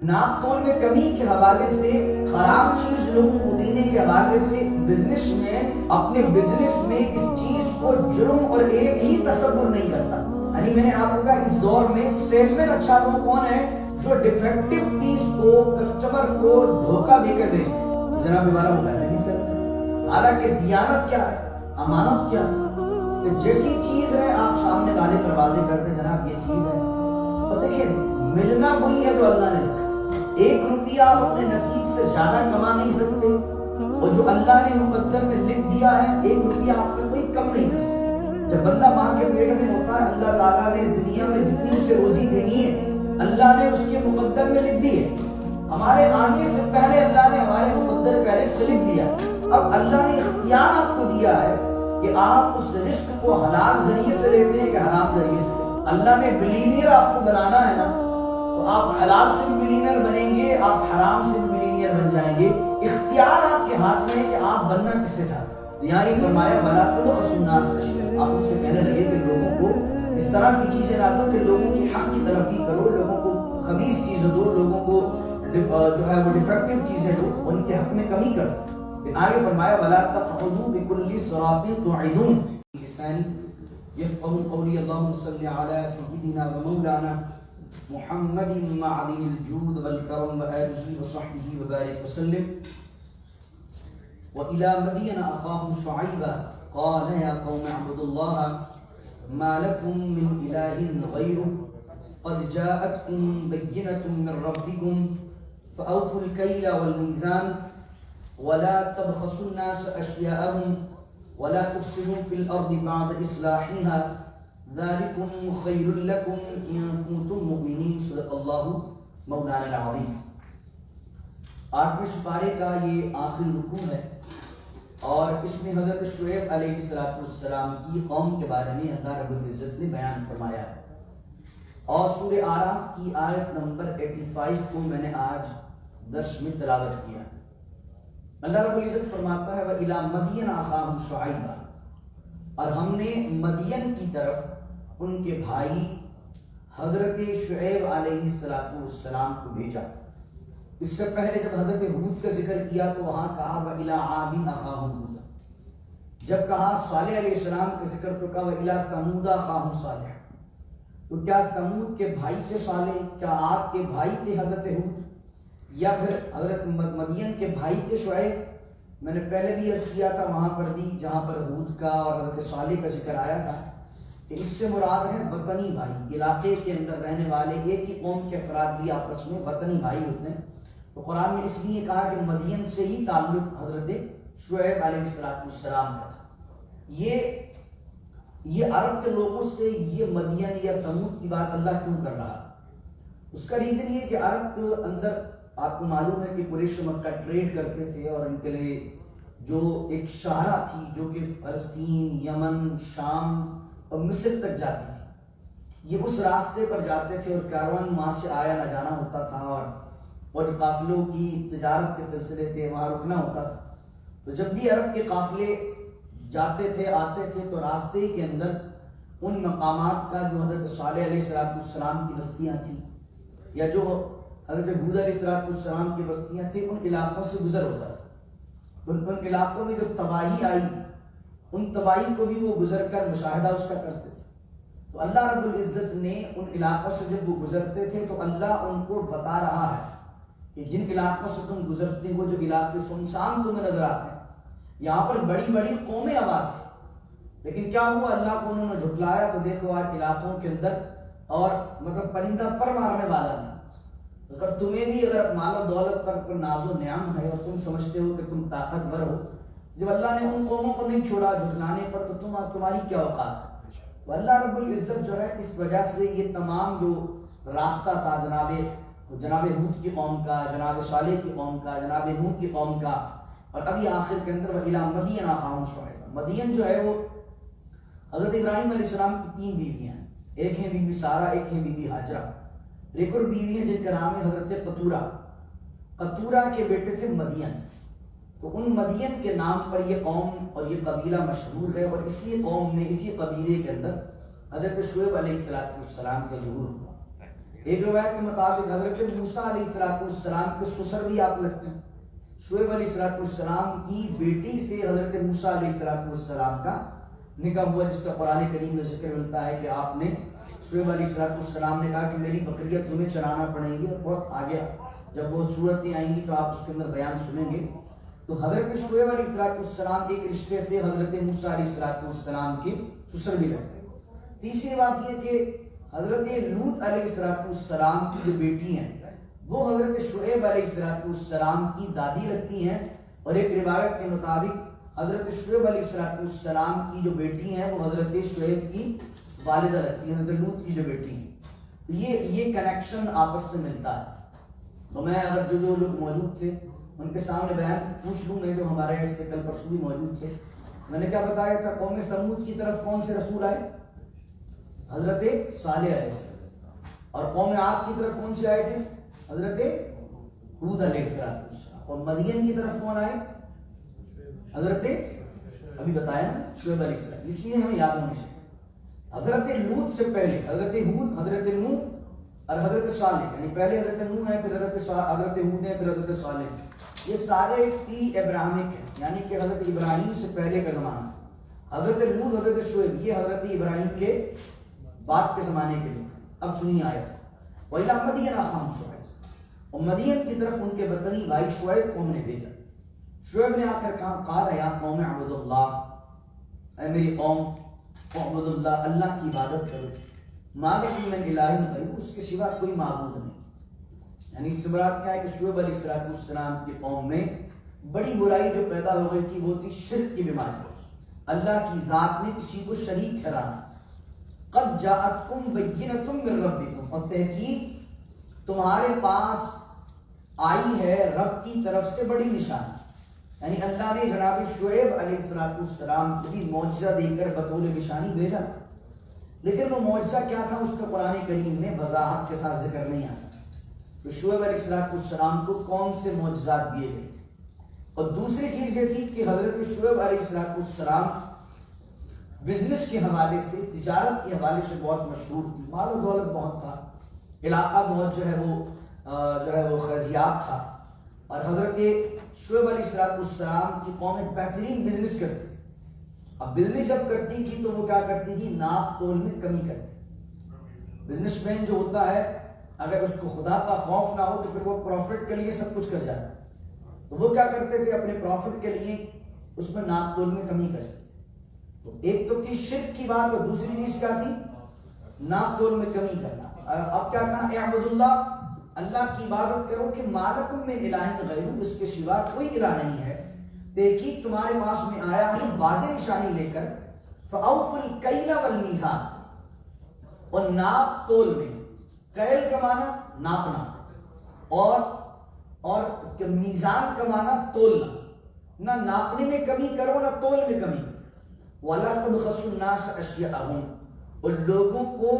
ناپ تول میں کمی کے حوالے سے، حرام چیز لوگوں کو دینے کے حوالے سے، بزنس میں اپنے بزنس میں اس چیز کو جرم اور ایک ہی تصور نہیں کرتا. یعنی میں نے آپ کو کہا اس دور میں سیل مین اچھا وہ کون ہے جو ڈیفیکٹو پیس کو کسٹمر کو دھوکہ دے کر بیچے. جناب ہمارا وہ کہتے نہیں سر، حالانکہ دیانت کیا ہے، امانت کیا ہے، کہ جیسی چیز ہے آپ سامنے والے پر واضح کر دیں جناب یہ چیز ہے. اور دیکھیں ملنا وہی ہے جو اللہ نے رکھا. 1 روپیہ آپ اپنے نصیب سے زیادہ کما نہیں سکتے، اور جو اللہ نے مقدر میں لکھ دیا ہے 1 روپیہ آپ کا کوئی کم نہیں کر سکتا. جب بندہ ماں کے پیٹ میں ہوتا ہے اللہ تعالیٰ نے دنیا میں جتنی اسے روزی دینی ہے اللہ نے اس کے مقدر میں لکھ دی ہے. ہمارے آنے سے پہلے اللہ نے ہمارے مقدر کا رزق لکھ دیا. اب اللہ نے اختیار آپ کو دیا ہے کہ آپ اس رزق کو حلال ذریعے سے لیتے ہیں کہ حرام ذریعے سے. اللہ نے بلینئر آپ کو بنانا ہے نا، تو آپ حلال سے بھی ملینئر بنیں گے، آپ حرام سے بھی ملینئر بن جائیں گے. اختیار آپ کے ہاتھ میں ہے کہ آپ بننا کس سے چاہتے ہیں. تو یہاں یہ فرمایا وَلَا تُبْخِسُوا النَّاسَ أَشْيَاءَهُمْ. آپ ان سے کہنے لگے کہ لوگوں کو اس طرح کی چیزیں نہ دو کہ لوگوں کی حق کی طرف ہی کرو، لوگوں کو خبیث چیزیں دو، لوگوں کو جو ہے وہ ڈیفیکٹو چیزیں دو، ان کے حق میں کمی کرو. پھر آگے فرمایا وَلَا تَقْعُدُوا بِكُلِّ صِرَاطٍ تُوعِدُونَ. لسانی يفقهوا قولي. اللهم صل على سيدنا ومولانا محمد معدن الجود والكرم وآله وصحبه وبارك وسلم. وإلى مدين أخاهم شعيبا قال يا قوم اعبدوا الله ما لكم من إله غيره قد جاءتكم بينة من ربكم فأوفوا الكيل والميزان ولا تبخسوا الناس أشياءهم ولا تفسدوا في الأرض بعد إصلاحها ذلكم خير لكم إن كنتم مؤمنين. صدق اللہ مولانا العظیم. 8ویں سپارے کا یہ آخری رکوع ہے اور اس میں حضرت شعیب علیہ السلام کی قوم کے بارے میں اللہ رب العزت نے بیان فرمایا ہے. اور سورہ اعراف کی آیت نمبر 85 کو میں نے آج درس میں تلاوت کیا. اللہ رب العزت فرماتا ہے وَإِلَىٰ مَدْيَنَ أَخَاهُمْ شُعَيْبًا. اور ہم نے مدین کی طرف ان کے بھائی حضرت شعیب علیہ السلام کو بھیجا. اس سے پہلے جب حضرت ہود کا ذکر کیا تو وہاں کہا وَإِلَىٰ عَادٍ أَخَاهُمْ هُودًا. جب کہا صالح علیہ السلام کا ذکر تو کہا وَإِلَىٰ ثَمُودَ أَخَاهُمْ صَالِحًا. تو کیا ثمود کے بھائی تھے صالح؟ کیا عاد کے بھائی تھے حضرت ہود؟ یا پھر حضرت مدین کے بھائی تھے شعیب؟ میں نے پہلے بھی عرض کیا تھا وہاں پر بھی جہاں پر ہود کا اور حضرت صالح کا ذکر آیا تھا کہ اس سے مراد ہے وطنی بھائی. علاقے کے اندر رہنے والے ایک ہی قوم کے افراد بھی آپس میں وطنی بھائی ہوتے ہیں. تو قرآن نے اس لیے کہا کہ مدین سے ہی تعلق حضرت شعیب علیہ السلام کا تھا. یہ عرب کے لوگوں سے یہ مدین یا ثمود کی بات اللہ کیوں کر رہا؟ اس کا ریزن یہ کہ عرب کے اندر آپ کو معلوم ہے کہ قریش و مکہ ٹریڈ کرتے تھے اور ان کے لیے جو ایک شاہراہ تھی جو کہ فلسطین، یمن، شام اور مصر تک جاتی تھی. یہ اس راستے پر جاتے تھے اور کاروان وہاں سے آیا نہ جانا ہوتا تھا اور قافلوں کی تجارت کے سلسلے تھے وہاں رکنا ہوتا تھا. تو جب بھی عرب کے قافلے جاتے تھے آتے تھے تو راستے کے اندر ان مقامات کا جو حضرت صالح علیہ السلام کی بستیاں تھیں یا جو حضرت ہود علیہ السلام کی بستیاں تھیں ان علاقوں سے گزر ہوتا تھا. ان علاقوں میں جو تباہی آئی ان تباہی کو بھی وہ گزر کر مشاہدہ اس کا کرتے تھے. تو اللہ رب العزت نے ان علاقوں سے جب وہ گزرتے تھے تو اللہ ان کو بتا رہا ہے کہ جن علاقوں سے تم گزرتے ہو جو علاقے سنسان تمہیں نظر آتے ہیں یہاں پر بڑی بڑی قومیں آباد تھیں. لیکن کیا ہوا اللہ کو انہوں نے جھٹلایا. تو دیکھو آج علاقوں کے اندر اور مطلب پرندہ پر مارنے والا نہیں. اگر تمہیں بھی اگر مال و دولت پر ناز و نعم ہے اور تم سمجھتے ہو کہ تم طاقتور ہو، جب اللہ نے ان قوموں کو نہیں چھوڑا جھٹلانے پر تو تمہاری کیا اوقات ہے. تو اللہ رب العزت جو ہے اس وجہ سے یہ تمام جو راستہ تھا جناب ہود کی قوم کا، جناب صالح کی قوم کا، جناب نوح کی قوم کا، اور ابھی آخر کے اندر وَإِلَىٰ مَدْيَنَ أَخَاهُمْ شُعَيْبًا. مدین جو ہے وہ حضرت ابراہیم علیہ السلام کی 3 بیویاں ہیں. ایک ہے بی بی سارہ، ایک ہے بی بی ہاجرہ، ایک اور بیوی ہیں جن کا نام ہے حضرت قطورہ. قطورہ کے بیٹے تھے مدین. تو ان مدین کے نام پر یہ قوم اور یہ قبیلہ مشہور ہے اور اسی قوم میں اسی قبیلے کے اندر حضرت شعیب علیہ السلام کا ظہور ہوا. ایک روایت کے مطابق حضرت موسیٰ علیہ السلام کے سسر بھی آپ لگتے ہیں. شعیب علیہ السلام کی بیٹی سے حضرت موسیٰ علیہ السلام کا نکاح ہوا، جس کا قرآن کریم میں ذکر ملتا ہے کہ آپ نے شعیب علیہ السلام نے کہا کہ میری بکریاں تمہیں چرانا پڑیں گی، اور بہت آگے جب وہ صورتیں آئیں گی تو آپ اس کے اندر بیان سنیں گے. تو حضرت شعیب علیہ السلام ایک رشتے سے حضرت موسیٰ علیہ السلام کے سسر بھی لگتے ہیں. تیسری بات یہ کہ حضرت لوط علیہ السلام کی جو بیٹی ہیں وہ حضرت شعیب علیہ السلام کی دادی لگتی ہیں، اور ایک روایت کے مطابق حضرت شعیب علیہ السلام کی جو بیٹی ہیں وہ حضرت شعیب کی والدہ لگتی ہیں، حضرت لوط کی جو بیٹی ہیں. یہ کنیکشن آپس سے ملتا ہے. تو میں اگر جو لوگ موجود تھے ان کے سامنے بیان پوچھ لوں، میں جو ہمارے اس سے کل پرسوں بھی موجود تھے، میں نے کیا بتایا تھا؟ قوم ثمود کی طرف کون سے رسول آئے؟ حضرت صالح علیہ السلام. اور قوم عاد کی طرف کون سے آئے تھے؟ حضرت ہود علیہ السلام. اور مدین کی طرف کون آئے؟ حضرت ابھی بتایا نا شعیب علیہ السلام. اس لیے ہمیں یاد ہونا چاہیے حضرت لوط سے پہلے حضرت ہود، حضرت نوح اور حضرت صالح، یعنی پہلے حضرت نوح ہے، پھر حضرت ہود ہے، پھر حضرت صالح. یہ سارے پی ابراہمک ہیں، یعنی کہ حضرت ابراہیم سے پہلے کا زمانہ. حضرت لوط، حضرت شعیب، یہ حضرت ابراہیم کے بعد کے زمانے کے لیے. اب سنیے آیت. وَإِلَىٰ مَدْيَنَ أَخَاهُمْ شُعَيْبًا، اور مدین کی طرف ان کے وطنی بھائی شعیب کو ہم نے بھیجا. شعیب نے آ کر کہا قال یا قوم اعبدوا اللہ، اے میری قوم اعبدوا اللہ، اللہ کی عبادت کرو، ما لکم من الہ غیرہ، اس کے سوا کوئی معبود نہیں. یعنی اس سے مراد کیا ہے کہ شعیب علیہ السلام کی قوم میں بڑی برائی جو پیدا ہو گئی تھی وہ تھی شرک کی بیماری، اللہ کی ذات میں کسی کو شریک ٹھہرانا. قد جاءتکم بینۃ من ربکم، اور تحقیق تمہارے پاس آئی ہے رب کی طرف سے بڑی نشانی. یعنی اللہ نے جناب شعیب علیہ السلام کو بھی معجزہ دے کر بطور نشانی بھیجا تھا، لیکن وہ معجزہ کیا تھا اس کا قرآن کریم میں وضاحت کے ساتھ ذکر نہیں آتا. تو شعیب علیہ السلام کو کون سے معجزات دیے گئے تھے؟ اور دوسری چیز یہ تھی کہ حضرت شعیب علیہ السلام بزنس کے حوالے سے، تجارت کے حوالے سے بہت مشہور تھی، مال و دولت بہت تھا، علاقہ بہت جو ہے وہ خیزیاب تھا. اور حضرت شعیب علیہ السلام کی قوم بہترین بزنس کرتی تھی. اب بزنس جب کرتی تھی تو وہ کیا کرتی تھی؟ ناپ تول میں کمی کرتی. بزنس مین جو ہوتا ہے اگر اس کو خدا کا خوف نہ ہو تو پھر وہ پروفٹ کے لیے سب کچھ کر جاتا ہے. تو وہ کیا کرتے تھے؟ اپنے پروفٹ کے لیے اس میں ناپ تول میں کمی کرتے تھے. تو ایک تو تھی شرک کی بات، اور دوسری چیز کیا تھی؟ ناپ تول میں کمی کرنا. اور اب کیا کہا؟ اعبدوا اللہ، اللہ کی عبادت کرو کہ ما لکم من الہ غیرہ، اس کے سوا کوئی الہ نہیں ہے. تحقیق تمہارے پاس میں آیا ہوں واضح نشانی لے کر. فاوفوا الکیل والمیزان، اور ناپ تول میں، کیل کا معنی ناپنا، اور میزان کا معنی تولنا. نہ ناپنے میں کمی کرو نہ تول میں کمی کرو. وَلَا تَبْخَسُوا النَّاسَ أَشْيَاءَهُمْ، اور لوگوں کو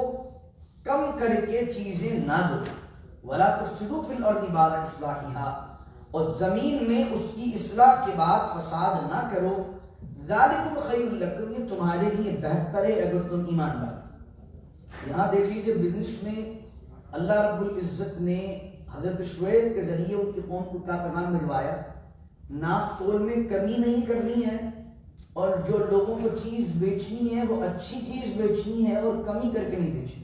کم کر کے چیزیں نہ دو. وَلَا تُفْسِدُوا فِي الْأَرْضِ بَعْدَ إِصْلَاحِهَا، اور زمین میں اس کی اصلاح کے بعد فساد نہ کرو. ذَلِكُمْ خَيْرٌ لَكُمْ، یہ تمہارے لیے بہتر ہے اگر تم ایمان لائے. یہاں دیکھ لیجیے بزنس میں اللہ رب العزت نے حضرت شعیب کے ذریعے ان کی قوم کو کیا پیغام بھجوایا؟ ناپ تول میں کمی نہیں کرنی ہے، اور جو لوگوں کو چیز بیچنی ہے وہ اچھی چیز بیچنی ہے اور کمی کر کے نہیں بیچنی.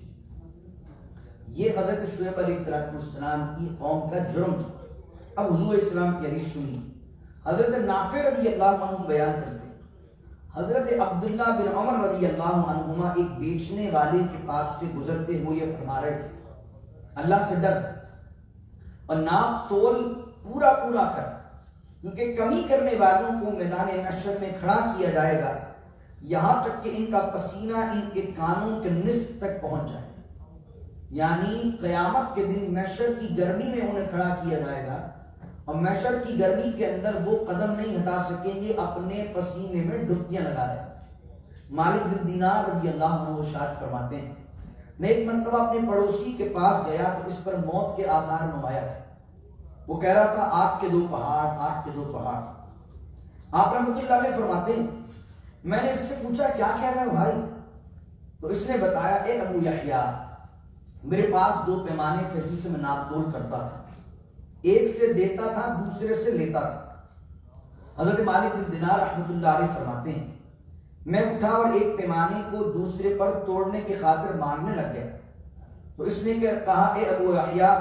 یہ حضرت شعیب علیہ السلام کی قوم کا جرم تھا. اب حضور علیہ السلام کی حدیث سنی. حضرت نافع رضی اللہ عنہ بیان کرتے ہیں حضرت عبداللہ بن عمر رضی اللہ عنہما ایک بیچنے والے کے پاس سے گزرتے ہوئے یہ فرما رہے تھے اللہ سے ڈر اور ناپ تول پورا کر، کیونکہ کمی کرنے والوں کو میدان محشر میں کھڑا کیا جائے گا یہاں تک کہ ان کا پسینہ ان کے کانوں کے نصف تک پہنچ جائے. یعنی قیامت کے دن محشر کی گرمی میں انہیں کھڑا کیا جائے گا، اور محشر کی گرمی کے اندر وہ قدم نہیں ہٹا سکیں گے، اپنے پسینے میں ڈبکیاں لگا رہے ہیں. مالک بن دینار رضی اللہ عنہ ارشاد فرماتے ہیں میں ایک مرتبہ اپنے پڑوسی کے پاس گیا تو اس پر موت کے آثار نمایاں تھے. وہ کہہ رہا تھا آگ کے 2 پہاڑ، آگ کے 2 پہاڑ. آپ رحمۃ اللہ علیہ فرماتے ہیں میں نے اس سے پوچھا کیا کہہ رہا ہے بھائی؟ تو اس نے بتایا اے ابو یحییٰ میرے پاس 2 پیمانے تھے جن سے میں ناپ تول کرتا تھا، ایک سے دیتا تھا دوسرے سے لیتا تھا۔ حضرت مالک بن دینار رحمۃ اللہ علیہ فرماتے ہیں میں اٹھا اور ایک پیمانے کو دوسرے پر توڑنے کی خاطر مارنے لگ گیا، تو اس نے کہا اے ابو یحییٰ،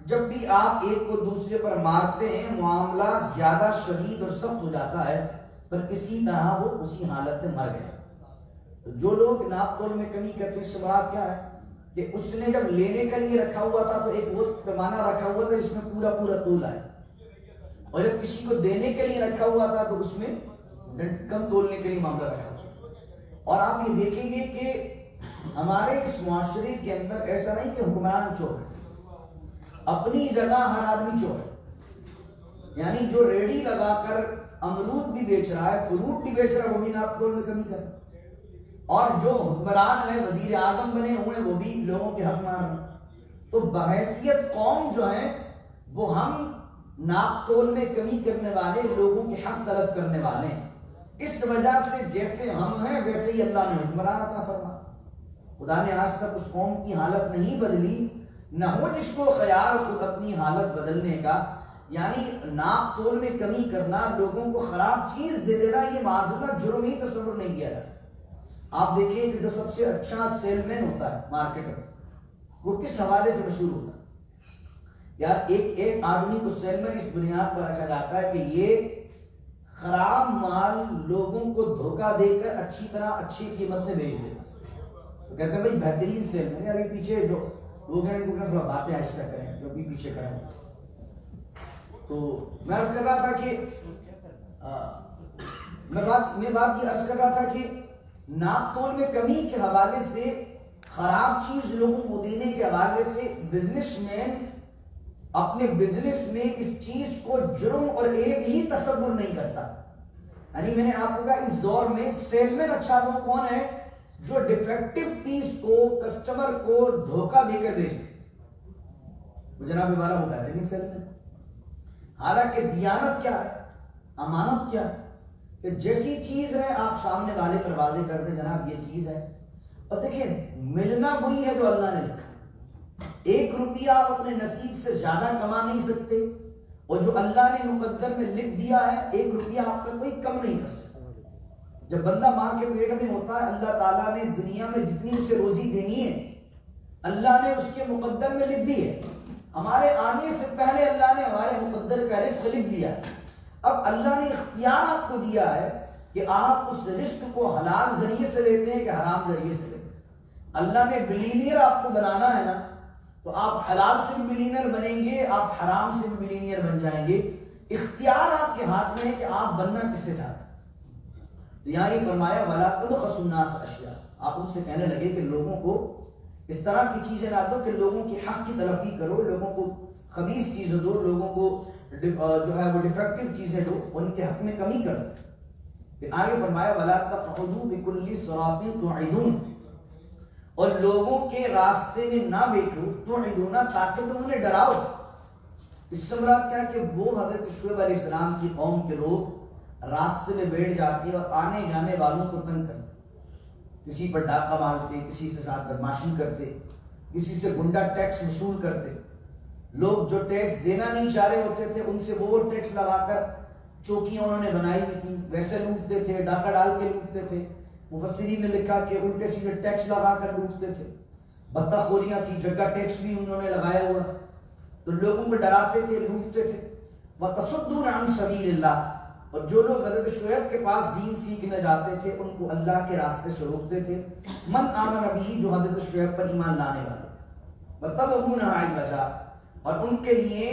جب بھی آپ ایک کو دوسرے پر مارتے ہیں معاملہ زیادہ شدید اور سخت ہو جاتا ہے، پر اسی طرح وہ اسی حالت میں مر گیا۔ تو جو لوگ ناپ تول میں کمی کرتے، اس سے مراد کیا ہے کہ اس نے جب لینے کے لیے رکھا ہوا تھا تو ایک وہ پیمانہ رکھا ہوا تھا جس میں پورا تول آئے، اور جب کسی کو دینے کے لیے رکھا ہوا تھا تو اس میں کم تولنے کے لیے معاملہ رکھا ہوا۔ اور آپ یہ دیکھیں گے کہ ہمارے اس معاشرے کے اندر ایسا نہیں کہ حکمران چور ہے، اپنی جگہ ہر آدمی چور ہے، یعنی جو ریڑھی لگا کر امرود بھی بیچ رہا ہے، فروٹ بھی بیچ رہا ہے، وہ بھی ناپ تول میں کمی کر، اور جو حکمران ہے، وزیر اعظم بنے ہوئے ہیں، وہ بھی لوگوں کے حق مار رہے ہیں۔ تو بحیثیت قوم جو ہیں وہ ہم ناپ تول میں کمی کرنے والے، لوگوں کے حق تلف کرنے والے ہیں۔ اس وجہ سے جیسے ہم ہیں ویسے ہی اللہ نے حکمران عطا فرما۔ خدا نے آج تک اس قوم کی حالت نہیں بدلی، نہ ہو جس کو خیال خود اپنی حالت بدلنے کا۔ یعنی ناپ تول میں کمی کرنا، لوگوں کو خراب چیز دے دینا، یہ معذرت جرم ہی تصور نہیں کیا جاتا۔ آپ دیکھیں کہ جو سب سے اچھا سیل مین ہوتا ہے مارکیٹ میں، وہ کس حوالے سے مشہور ہوتا ہے؟ یار ایک آدمی کو سیل مین اس بنیاد پر رکھا جاتا ہے کہ یہ خراب مال لوگوں کو دھوکہ دے کر اچھی طرح اچھی قیمت میں بیچ دیتا۔ تو کہتے ہیں بھائی بہترین سیل مین، یار پیچھے جو لوگ ہیں ان کو تھوڑا باتیں آہستہ کریں، جو بھی پیچھے کریں۔ تو میں عرض کر رہا تھا کہ میں بات یہ عرض کر رہا تھا کہ ناپ تول میں کمی کے حوالے سے، خراب چیز لوگوں کو دینے کے حوالے سے بزنس مین اپنے بزنس میں اس چیز کو جرم اور عیب ہی تصور نہیں کرتا۔ یعنی میں نے آپ کو کہا اس دور میں سیل مین اچھا وہ کون ہے جو ڈیفیکٹو پیس کو کسٹمر کو دھوکہ دے کر بیچ دے، وہ جناب والا ہوتا ہے، لیکن سیل مین۔ حالانکہ دیانت کیا ہے، امانت کیا ہے کہ جیسی چیز ہے آپ سامنے والے پر واضح کر دیں جناب یہ چیز ہے، اور دیکھیں ملنا وہی ہے جو اللہ نے لکھا۔ 1 روپیہ آپ اپنے نصیب سے زیادہ کما نہیں سکتے، اور جو اللہ نے مقدر میں لکھ دیا ہے 1 روپیہ آپ کا کوئی کم نہیں کر سکتا۔ جب بندہ ماں کے پیٹ میں ہوتا ہے، اللہ تعالیٰ نے دنیا میں جتنی اسے روزی دینی ہے اللہ نے اس کے مقدر میں لکھ دی ہے۔ ہمارے آنے سے پہلے اللہ نے ہمارے مقدر کا رزق لکھ دیا ہے۔ اب اللہ نے اختیار آپ کو دیا ہے کہ آپ اس رزق کو حلال ذریعے سے لیتے ہیں کہ حرام ذریعے سے لیتے ہیں۔ اللہ نے بلینئر آپ کو بنانا ہے نا، تو آپ حلال سے بھی ملینئر بنیں گے، آپ حرام سے بھی ملینئر بن جائیں گے۔ اختیار آپ کے ہاتھ میں ہے کہ آپ بننا کس سے چاہتے ہیں۔ تو یہاں یہ فرمایا وَلَا تُبْخِسُوا النَّاسَ أَشْيَاءَ، آپ ان سے کہنے لگے کہ لوگوں کو اس طرح کی چیزیں نہ دو کہ لوگوں کی حق کی تلفی کرو، لوگوں کو خبیث چیزیں دو، لوگوں کو جو ہے وہ ڈیفیکٹو چیزیں دو، ان کے حق میں کمی کرو۔ پھر آگے فرمایا وَلَا تَقْعُدُوا بِكُلِّ صِرَاطٍ تُوعِدُونَ، اور لوگوں کے راستے میں نہ بیٹھو، تُوعِدُونَ تاکہ تم انہیں ڈراؤ۔ اس سے مراد کیا کہ وہ حضرت شعیب علیہ السلام کی قوم کے لوگ راستے میں بیٹھ جاتے اور آنے جانے والوں کو تنگ کرتے، کسی پر ڈاکہ مارتے، کسی سے ساتھ بدماشی کرتے، کسی سے گنڈا ٹیکس وصول کرتے۔ لوگ جو ٹیکس دینا نہیں چاہ رہے ہوتے تھے ان سے وہ ٹیکس لگا کر چوکیاں انہوں نے بنائی ہوئی تھی ویسے لوٹتے تھے، ڈاکہ ڈال کے لوٹتے تھے۔ مفسرین نے لکھا کہ الٹے سیدھے ٹیکس لگا کر لوٹتے تھے، بطہ خوریاں تھی، جگہ ٹیکس بھی انہوں نے لگایا ہوا تھا، تو لوگوں کو ڈراتے تھے، لوٹتے تھے۔ وَتَصُدُّونَ عَنْ سَبِيلِ اللَّهِ، اور جو لوگ حضرت شعیب کے پاس دین سیکھنے جاتے تھے ان کو اللہ کے راستے سے روکتے تھے۔ من آمن بہ، جو حضرت شعیب پر ایمان لانے والے، وَتَبْغُونَهَا عِوَجًا، اور ان کے لیے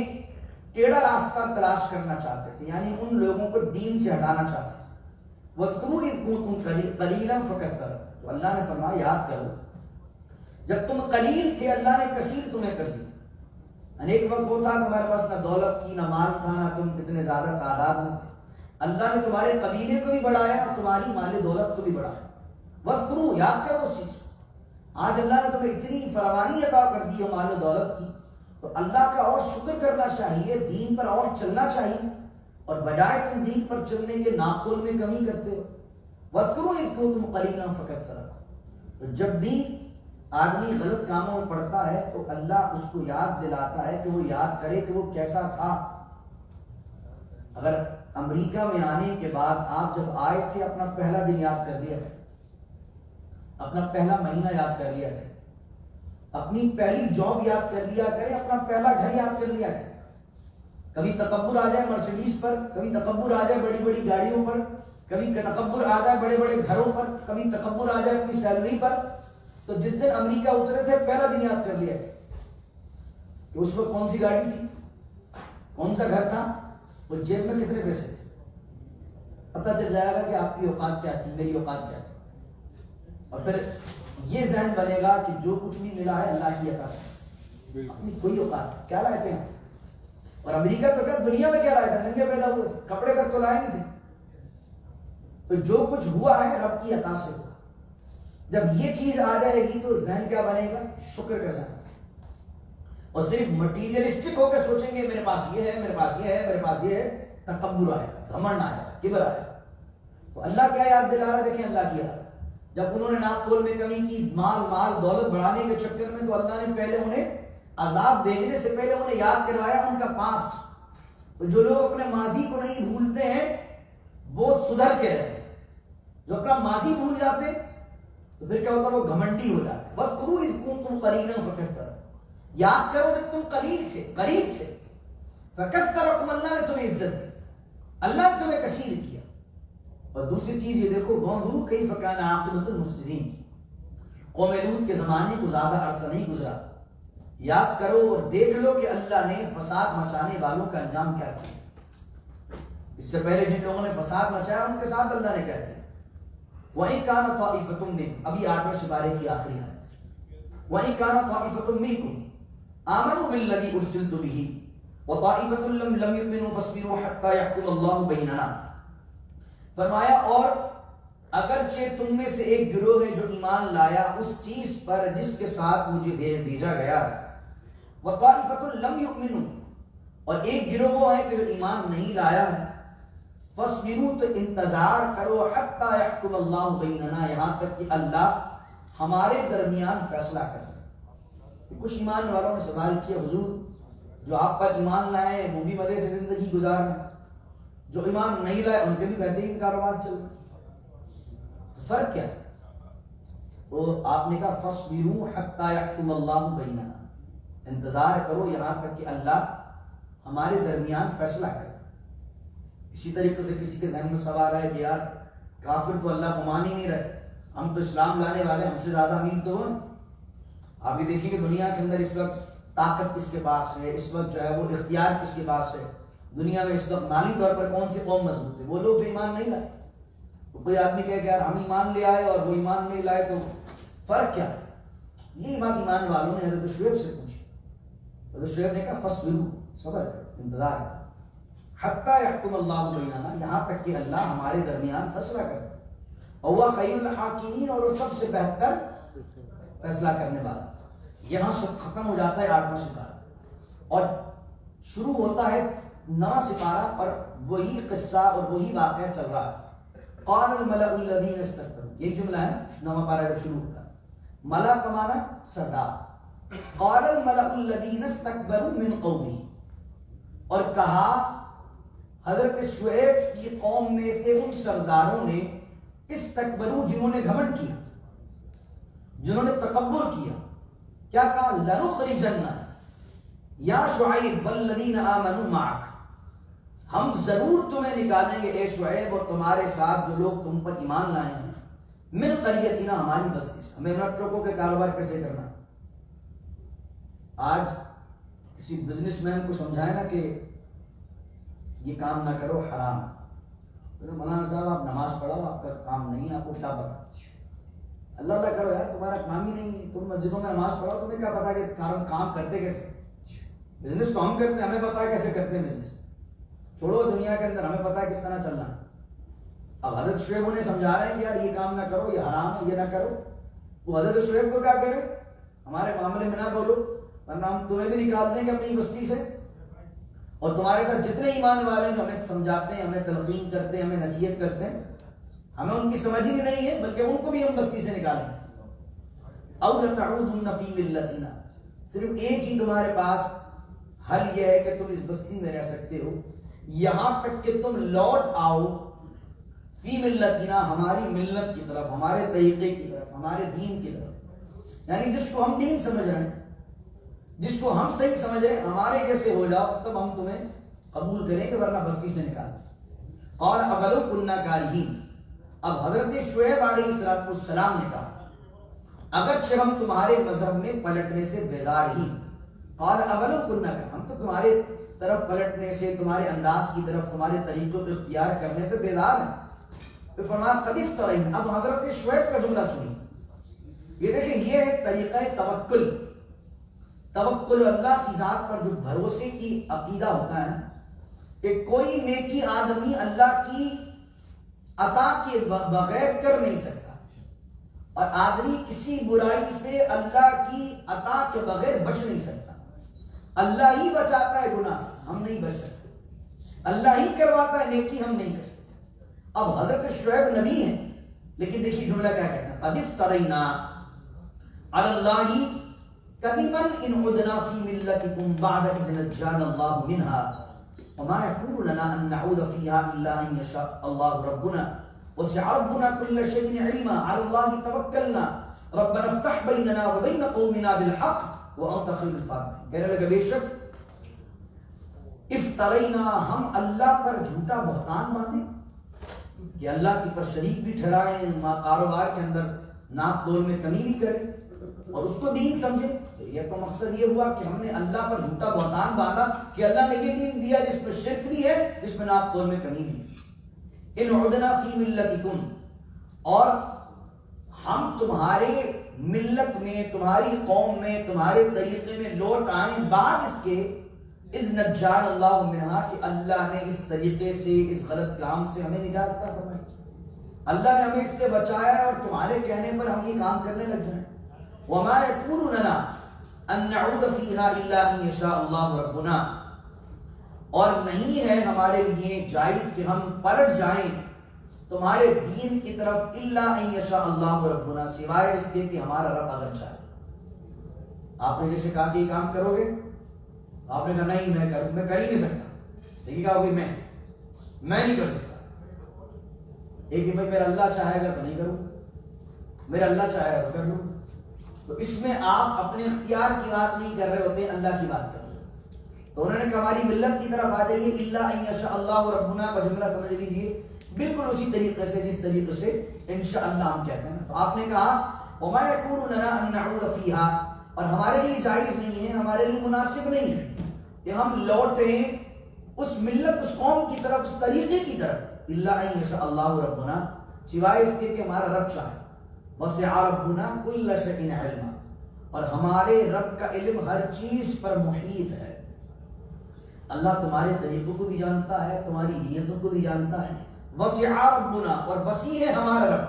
ٹیڑھا راستہ تلاش کرنا چاہتے تھے، یعنی ان لوگوں کو دین سے ہٹانا چاہتے تھے۔ وَاذْكُرُوا إِذْ كُنتُمْ قَلِيلًا فَكَثَّرَكُمْ، تو اللہ نے فرمایا یاد کرو جب تم قلیل تھے اللہ نے کثیر تمہیں کر دی۔ ایک وقت وہ تھا تمہارے پاس نہ دولت تھی نہ مال تھا، نہ تم کتنے زیادہ تعداد میں تھے، اللہ نے تمہارے قبیلے کو بھی بڑھایا اور تمہاری مال دولت کو بھی بڑھایا۔ وَاذْكُرُوا، یاد کرو اس چیز کو۔ آج اللہ نے تمہیں اتنی فراوانی عطا کر دی ہے مال و دولت کی، تو اللہ کا اور شکر کرنا چاہیے، دین پر اور چلنا چاہیے، اور بجائے تم دین پر چلنے کے ناقول میں کمی کرتے ہو۔ وَاذْكُرُوا إِذْ كُنتُمْ قَلِيلًا فَكَثَّرَكُمْ، تو جب بھی آدمی غلط کاموں میں پڑتا ہے تو اللہ اس کو یاد دلاتا ہے کہ وہ یاد کرے کہ وہ کیسا تھا. اگر امریکہ میں آنے کے بعد آپ جب آئے تھے اپنا پہلا دن یاد کر لیا ہے, اپنا پہلا مہینہ یاد کر لیا ہے, اپنی پہلی جاب یاد کر لیا کرے, اپنا پہلا گھر یاد کر لیا کرے. کبھی تکبر آ جائے مرسیڈیز پر, کبھی تکبر آ جائے بڑی بڑی گاڑیوں پر, کبھی تکبر آ جائے بڑے بڑے گھروں پر, کبھی تکبر آ جائے اپنی سیلری پر, تو جس دن امریکہ اترے تھے پہلا دن یاد کر لیا کہ اس وقت کون سی گاڑی تھی, کون سا گھر تھا, وہ جیب میں کتنے پیسے تھے. پتہ چل جائے گا کہ آپ کی اوقات کیا تھی, میری اوقات کیا تھی. اور پھر یہ ذہن بنے گا کہ جو کچھ بھی ملا ہے اللہ کی عطا سے, اپنی کوئی اوقات کیا لائے تھے ہم. اور امریکہ تو کیا دنیا میں کیا لائے تھے, ننگے پیدا ہوئے تھے, کپڑے تک تو لائے نہیں تھے. تو جو کچھ ہوا ہے رب کی عطا سے ہوا. جب یہ چیز آ جائے گی تو ذہن کیا بنے گا, شکر کا ذہن. اور صرف مٹیریلسٹک ہو کے سوچیں گے میرے پاس یہ ہے, میرے پاس یہ ہے, میرے پاس یہ ہے, تکبر آئے گا, گھمنڈ آئے گا, کبر آئے گا. تو اللہ کیا یاد دلا رہا ہے, دیکھیں اللہ کی یاد. جب انہوں نے ناپ تول میں کمی کی, مال دولت بڑھانے کے چکر میں, تو اللہ نے پہلے انہیں عذاب بھیجنے سے پہلے انہیں یاد کروایا ان کا پاسٹ. تو جو لوگ اپنے ماضی کو نہیں بھولتے ہیں وہ سدھر کے رہتے. جو اپنا ماضی بھول جاتے تو پھر کیا ہوتا ہے, وہ گھمنڈی ہو جاتے. بس کرو اس کو تم قرینا فقط کرو, یاد کرو جب تم قلیل تھے, غریب تھے. فقط کرو تم, اللہ نے تمہیں عزت دی, اللہ نے تمہیں کثیر کیا. اور دوسری چیز یہ دیکھو, وانظروا کیف کان عاقبۃ المفسدین. قوم لوط کے زمانے کو زیادہ عرصہ نہیں گزرا, یاد کرو اور دیکھ لو کہ اللہ نے فساد مچانے والوں کا انجام کیا کیا. اس سے پہلے جن لوگوں نے فساد مچایا ان کے ساتھ اللہ نے کیا کیا. وَإِن كَانَ طَائِفَةٌ مِّنْكُمْ, ابھی 8ویں سپارے کی آخری آیت. وَإِن كَانَ طَائِفَةٌ مِّنْكُمْ آمَنُوا بِالَّذِي أُرْسِلْتُ بِهِ وَطَائِفَةٌ لَمْ يُؤْمِنُوا فَاصْبِرُوا حَتَّى يَحْكُمَ اللَّهُ بَيْنَنَا. فرمایا اور اگرچہ تم میں سے ایک گروہ ہے جو ایمان لایا اس چیز پر جس کے ساتھ مجھے بھیجا گیا, وَطَائِفَةٌ لَمْ يُؤْمِنُوا, اور ایک گروہ وہ ہے کہ جو ایمان نہیں لایا ہے, فَاصْبِرُوا, تو انتظار کرو, حَتَّى يَحْكُمَ اللَّهُ بَيْنَنَا, یہاں تک کہ اللہ ہمارے درمیان فیصلہ کرے. کچھ ایمان والوں نے سوال کیا, حضور جو آپ پر ایمان لائے وہ بھی مزے سے زندگی گزار رہے ہیں, جو ایمان نہیں لائے ان کے بھی بہترین کاروبار چل رہا ہے, فرق کیا ہے؟ تو آپ نے کہا فَاصْبِرُوا حَتَّى يَحْكُمَ اللَّهُ بَيْنَنَا, انتظار کرو یہاں تک کہ اللہ ہمارے درمیان فیصلہ کرے. اسی طریقے سے کسی کے ذہن میں سوال ہے کہ یار کافر تو اللہ کو مان ہی نہیں رہے, ہم تو اسلام لانے والے, ہم سے زیادہ امیر تو ہیں. آپ بھی دیکھیں کہ دنیا کے اندر اس وقت طاقت کس کے پاس ہے, اس وقت جو ہے وہ اختیار کس کے پاس ہے. دنیا میں اس وقت مالی طور پر کون سی قوم مضبوط ہے, وہ لوگ جو ایمان نہیں لائے. تو کوئی آدمی کہے کہ یار ہم ایمان لے آئے اور وہ ایمان نہیں لائے, تو فرق کیا ہے؟ یہ بات ایمان والوں نے حضرت شعیب سے پوچھی. حضرت شعیب نے کہا فَاصْبِرُوا, صبر کرو, انتظار کرو, حَتَّى يَحْكُمَ اللَّهُ بَيْنَنَا, یہاں تک کہ اللہ ہمارے درمیان فیصلہ کرے. وَهُوَ خَيْرُ الْحَاكِمِينَ, اور وہ سب سے بہتر فیصلہ کرنے والا. یہاں سے ختم ہو جاتا ہے 8واں سپارہ اور شروع ہوتا ہے 9واں سپارہ, اور وہی قصہ اور وہی واقعہ چل رہا ہے. قَالَ الْمَلَأُ الَّذِينَ اسْتَكْبَرُوا, یہی جملہ ہے 9واں پارہ جب شروع ہوتا ہے. ملا کا معنی سردار. قَالَ الْمَلَأُ الَّذِينَ اسْتَكْبَرُوا مِنْ قَوْمِهِ, اور کہا حضرت شعیب کی قوم میں سے ان سرداروں نے, استکبروا, جنہوں نے گھمنڈ کیا, جنہوں نے تکبر کیا. کیا کہا؟ لَنُخْرِجَنَّ یا شعیب وَالَّذِينَ آمَنُوا مَعَكَ, ہم ضرور تمہیں نکالیں گے اے شعیب اور تمہارے ساتھ جو لوگ تم پر ایمان لائے ہیں, من قریتنا, ہماری بستی سے. ہمیں اپنا ٹرکوں کے کاروبار کیسے کرنا. آج کسی بزنس مین کو سمجھائے نا کہ یہ کام نہ کرو, حرام ہے. مولانا صاحب آپ نماز پڑھو, آپ کا کام نہیں, آپ کو کیا پتا. اللہ اللہ کرو یار, تمہارا کام ہی نہیں, تم مسجدوں میں نماز پڑھو, تمہیں کیا پتا کہ کام کرتے کیسے. بزنس تو ہم کرتے ہیں, ہمیں پتا ہے کیسے کرتے ہیں بزنس. چھوڑو دنیا کے اندر, ہمیں پتا ہے کس طرح چلنا ہے. اب حضرت شعیب انہیں سمجھا رہے ہیں کہ یار یہ کام نہ کرو, یہ حرام ہے, یہ نہ کرو. وہ حضرت شعیب کو کیا کرے, ہمارے معاملے میں نہ بولو ورنہ ہم تمہیں بھی نکال دیں گے اپنی بستی سے. اور تمہارے ساتھ جتنے ایمان والے ہیں ہمیں سمجھاتے ہیں, ہمیں تلقین کرتے ہیں, ہمیں نصیحت کرتے ہیں, ہمیں ان کی سمجھ ہی نہیں ہے, بلکہ ان کو بھی ہم بستی سے نکالیں. او لتعودن فی ملتنا، صرف ایک ہی تمہارے پاس حل یہ ہے کہ تم اس بستی میں رہ سکتے ہو یہاں تک کہ تم لوٹ آؤ فی ملتنا، ہماری ملت کی طرف، ہمارے طریقے کی طرف، ہمارے دین کی طرف، یعنی جس کو ہم دین سمجھ رہے ہیں، جس کو ہم صحیح سمجھ رہے ہیں، ہمارے جیسے ہو جاؤ تب ہم تمہیں قبول کریں گے، ورنہ بستی سے نکال دیں۔ اور اولو کننا کارہین، اب حضرت شعیب علیہ السلام نے کہا اگرچہ ہم تمہارے مذہب میں پلٹنے سے بیزار ہی، اور اولو کننا کا، ہم تو تمہارے طرف پلٹنے سے، تمہارے انداز کی طرف، تمہارے طریقوں کو اختیار کرنے سے بیزار ہیں۔ پھر فرمایا قد افترین، اب حضرت شعیب کا جملہ سنی، یہ دیکھیں یہ ہے طریقہ توکل، توکل اللہ کی ذات پر جو بھروسے کی عقیدہ ہوتا ہے کہ کوئی نیکی آدمی اللہ کی عطا کے بغیر کر نہیں سکتا، اور آدمی کسی برائی سے اللہ کی عطا کے بغیر بچ نہیں سکتا، اللہ ہی بچاتا ہے گناہ سے، ہم نہیں بچ سکتے، اللہ ہی کرواتا ہے نیکی، ہم نہیں کر سکتے۔ اب حضرت شعیب نبی ہیں، لیکن دیکھیے جملہ کیا کہتا ہے، قد افترینا علی اللہ کذبا ان عدنا فی ملتکم بعد اذ نجانا اللہ منها وما يكون لنا ان نعود فيها الا ان يشاء الله ربنا وسع ربنا كل شيء علما على الله توكلنا ربنا افتح بيننا وبين قومنا بالحق وانت خير الفاتحين۔ کہنے لگا بے شک افترینا، ہم اللہ پر جھوٹا بہتان باندھیں کہ اللہ کی پر شریک بھی ٹھہرائیں، کاروبار کے اندر ناپ تول میں کمی بھی کریں اور اس کو دین سمجھیں، یہ تو مقصد یہ ہوا کہ ہم نے اللہ پر جھوٹا بہتان باندھا کہ اللہ نے یہ دین دیا جس میں شرک بھی ہے، جس میں ناپ تول میں کمی بھی ہے۔ ان عدنا فی ملتکم، اور ہم تمہارے ملت میں، تمہاری قوم میں، تمہارے طریقے میں لوٹ آئیں بعد اس کے اذ نجان اللہ منہا، کہ اللہ نے اس طریقے سے، اس غلط کام سے ہمیں نجات عطا فرمائی، اللہ نے ہمیں اس سے بچایا اور تمہارے کہنے پر ہم یہ کام کرنے لگ جائیں۔ وما يكون لنا ان نعود فيها الا ان يشاء الله ربنا، اور نہیں ہے ہمارے لیے جائز کہ ہم پلٹ جائیں تمہارے دین کی طرف الا ان يشاء الله ربنا، سوائے اس کے کہ ہمارا رب اگر چاہے۔ آپ نے جیسے کہا کہ یہ کام کرو گے، آپ نے کہا نہیں میں کر ہی نہیں سکتا، دیکھیے کہا میں نہیں کر سکتا، ایک کہ بھائی میرا اللہ چاہے گا تو نہیں کروں، میرا اللہ چاہے گا تو کر لوں، تو اس میں آپ اپنے اختیار کی بات نہیں کر رہے ہوتے، اللہ کی بات کر رہے ہوتے۔ تو انہوں نے کہا ہماری ملت کی طرف آ جائیے، الا ان یشاء اللہ ربنا کا جملہ سمجھ لیجیے بالکل اسی طریقے سے جس طریقے سے انشاءاللہ ہم کہتے ہیں۔ تو آپ نے کہا وما يكون لنا ان نعود فيها، اور ہمارے لیے جائز نہیں ہے، ہمارے لیے مناسب نہیں ہے کہ ہم لوٹیں اس ملت، اس قوم کی طرف، اس طریقے کی طرف، الا ان یشاء اللہ ربنا، سوائے اس کے کہ ہمارا رب چاہے۔ وسع ربنا كل شيء علما، اور ہمارے رب کا علم ہر چیز پر محیط ہے، اللہ تمہارے طریقوں کو بھی جانتا ہے، تمہاری نیتوں کو بھی جانتا ہے۔ وسع ربنا، اور وسیع ہے ہمارا رب،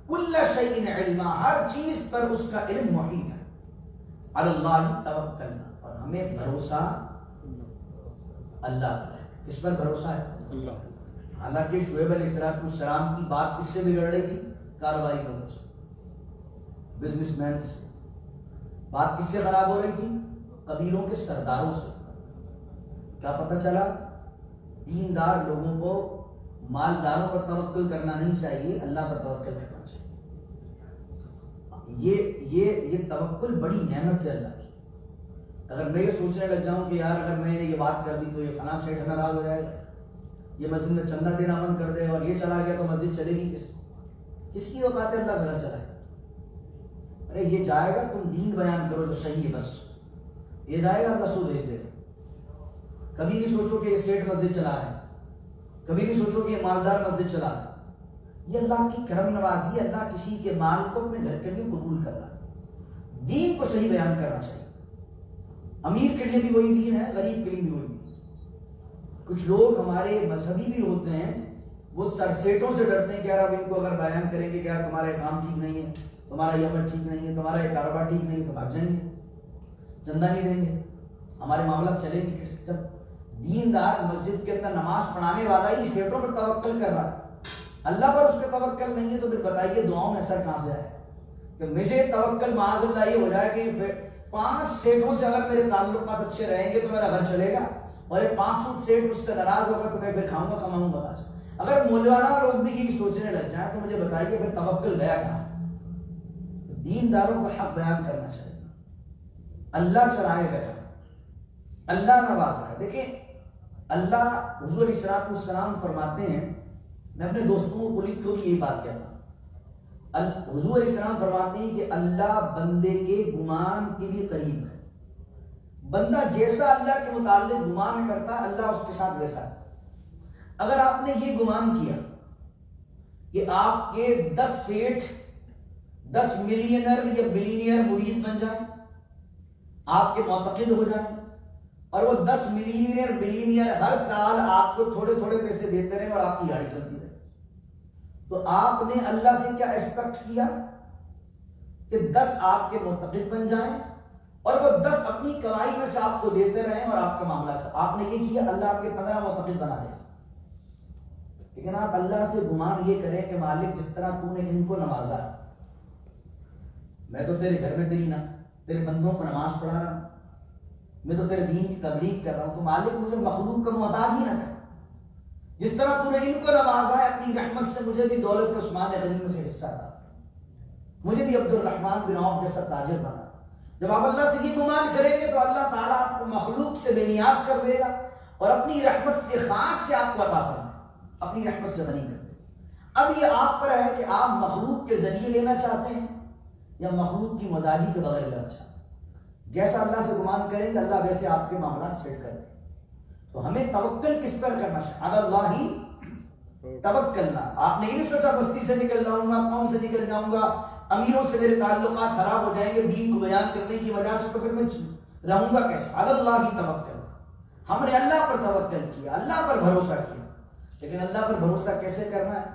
كل شيء علما، ہر چیز پر اس کا علم محیط ہے۔ علی اللہ توکلنا، اور ہمیں بھروسہ اللہ پر ہے۔ کس پر بھروسہ ہے؟ اللہ۔ حالانکہ شعیب علیہ السلام کی بات کس سے بگڑ رہی تھی؟ کاروباری لوگوں سے، بزنس مین سے۔ بات کس سے خراب ہو رہی تھی؟ قبیلوں کے سرداروں سے۔ کیا پتہ چلا؟ دیندار لوگوں کو مالداروں پر توکل کرنا نہیں چاہیے، اللہ پر توکل کرنا چاہیے۔ یہ توکل بڑی نعمت ہے اللہ کی۔ اگر میں یہ سوچنے لگ جاؤں کہ یار اگر میں نے یہ بات کر دی تو یہ فلاں سیٹ ناراض ہو جائے گا، یہ مسجد میں چندہ دینا بند کر دے اور یہ چلا گیا تو مسجد چلے گی کس کی اوقات ہے اللہ گھر چلائے؟ ارے یہ جائے گا، تم دین بیان کرو تو صحیح ہے، بس یہ جائے گا اللہ سو بھیج دے گا۔ کبھی نہیں سوچو کہ یہ سیٹ مسجد چلا رہے ہیں، کبھی نہیں سوچو کہ یہ مالدار مسجد چلا رہے ہیں۔ یہ اللہ کی کرم نوازی ہے، اللہ کسی کے مال کو اپنے گھر کے لیے قبول کرنا، دین کو صحیح بیان کرنا چاہیے۔ امیر کے لیے بھی وہی دین ہے، غریب کے لیے بھی وہی دین۔ کچھ لوگ ہمارے مذہبی بھی ہوتے ہیں، وہ سر سیٹوں سے ڈرتے ہیں کہ یار اب ان کو اگر بیان کریں گے کہ یار تمہارا یہ کام ٹھیک نہیں ہے، تمہارا یہ عمل ٹھیک نہیں ہے، تمہارا یہ کاروبار ٹھیک نہیں ہے، تو بھاگ جائیں گے، چندہ نہیں دیں گے، ہمارے معاملات چلیں گے کیسے؟ جب دیندار مسجد کے اندر نماز پڑھانے والا ہی سیٹوں پر توکل کر رہا ہے، اللہ پر اس کا توکل نہیں ہے، تو پھر بتائیے دعاؤں میں اثر کہاں سے آئے؟ کہ مجھے توکل معاذ اللہ یہ ہو جائے کہ 5 سیٹوں سے اگر میرے تعلقات اچھے رہیں گے تو میرا گھر چلے گا، اور یہ 500 سیٹ مجھ سے ناراض ہوگا تو میں پھر کھاؤں گا کماؤں گا بس۔ اگر مولانا لوگ بھی یہی سوچنے لگ جائیں تو مجھے بتائیے پھر توکل گیا کہاں؟ دینداروں کو حق بیان کرنا چاہیے، اللہ چلائے گا، اللہ نواز رہا ہے۔ دیکھیں اللہ، حضور علیہ الصلوۃ والسلام فرماتے ہیں، میں اپنے دوستوں کو پوری چوری یہی بات کہتا ہوں، حضور علیہ السلام فرماتے ہیں کہ اللہ بندے کے گمان کے بھی قریب ہے۔ بندہ جیسا اللہ کے متعلق گمان کرتا ہے اللہ اس کے ساتھ ویسا ہے۔ اگر آپ نے یہ گمان کیا کہ آپ کے 10 سیٹ 10 ملینر یا بلینئر مرید بن جائیں، آپ کے معتقد ہو جائیں، اور وہ 10 ملینئر بلینئر ہر سال آپ کو تھوڑے تھوڑے پیسے دیتے رہے اور آپ کی گاڑی چلتی رہے، تو آپ نے اللہ سے کیا ایکسپیکٹ کیا کہ 10 آپ کے معتقد بن جائیں اور وہ 10 اپنی کمائی میں سے آپ کو دیتے رہیں اور آپ کا معاملہ آپ نے یہ کیا، اللہ آپ کے 15 معتقد بنا دے۔ لیکن آپ اللہ سے گمان یہ کریں کہ مالک جس طرح تو نے ان کو نوازا، میں تو تیرے گھر میں تیرے بندوں کو نماز پڑھا رہا ہوں، میں تو تیرے دین کی تبلیغ کر رہا ہوں، تو مالک مجھے مخلوق کا محتاج ہی نہ کر، جس طرح تو نے ان کو نوازا ہے اپنی رحمت سے مجھے بھی دولت عثمان غنی میں سے حصہ تھا، مجھے بھی عبد الرحمن بن عوف جیسا تاجر بنا۔ جب آپ اللہ سے یہ گمان کریں گے تو اللہ تعالیٰ آپ کو مخلوق سے بے نیاز کر دے گا اور اپنی رحمت سے خاص سے آپ کو عطا فرمائے، اپنی رحمت سے غنی کر دے گا۔ اب یہ آپ پر ہے کہ آپ مخلوق کے ذریعے لینا چاہتے ہیں یا مخلوق کی مداحی کے بغیر لینا چاہتے ہیں۔ جیسا اللہ سے گمان کریں گے اللہ ویسے آپ کے معاملات سیٹ کر دے گا۔ تو ہمیں توکل کس پر کرنا چاہیے؟ علی اللہ ہی توکلنا۔ آپ نے یہ نہیں سوچا بستی سے نکل جاؤں گا، قوم سے نکل جاؤں گا، امیروں سے میرے تعلقات خراب ہو جائیں گے دین کو بیان کرنے کی وجہ سے، تو پھر میں رہوں گا کیسے؟ علی اللہ ہی توکل۔ ہم نے اللہ پر توکل کیا، اللہ پر بھروسہ کیا، لیکن اللہ پر بھروسہ کیسے کرنا ہے؟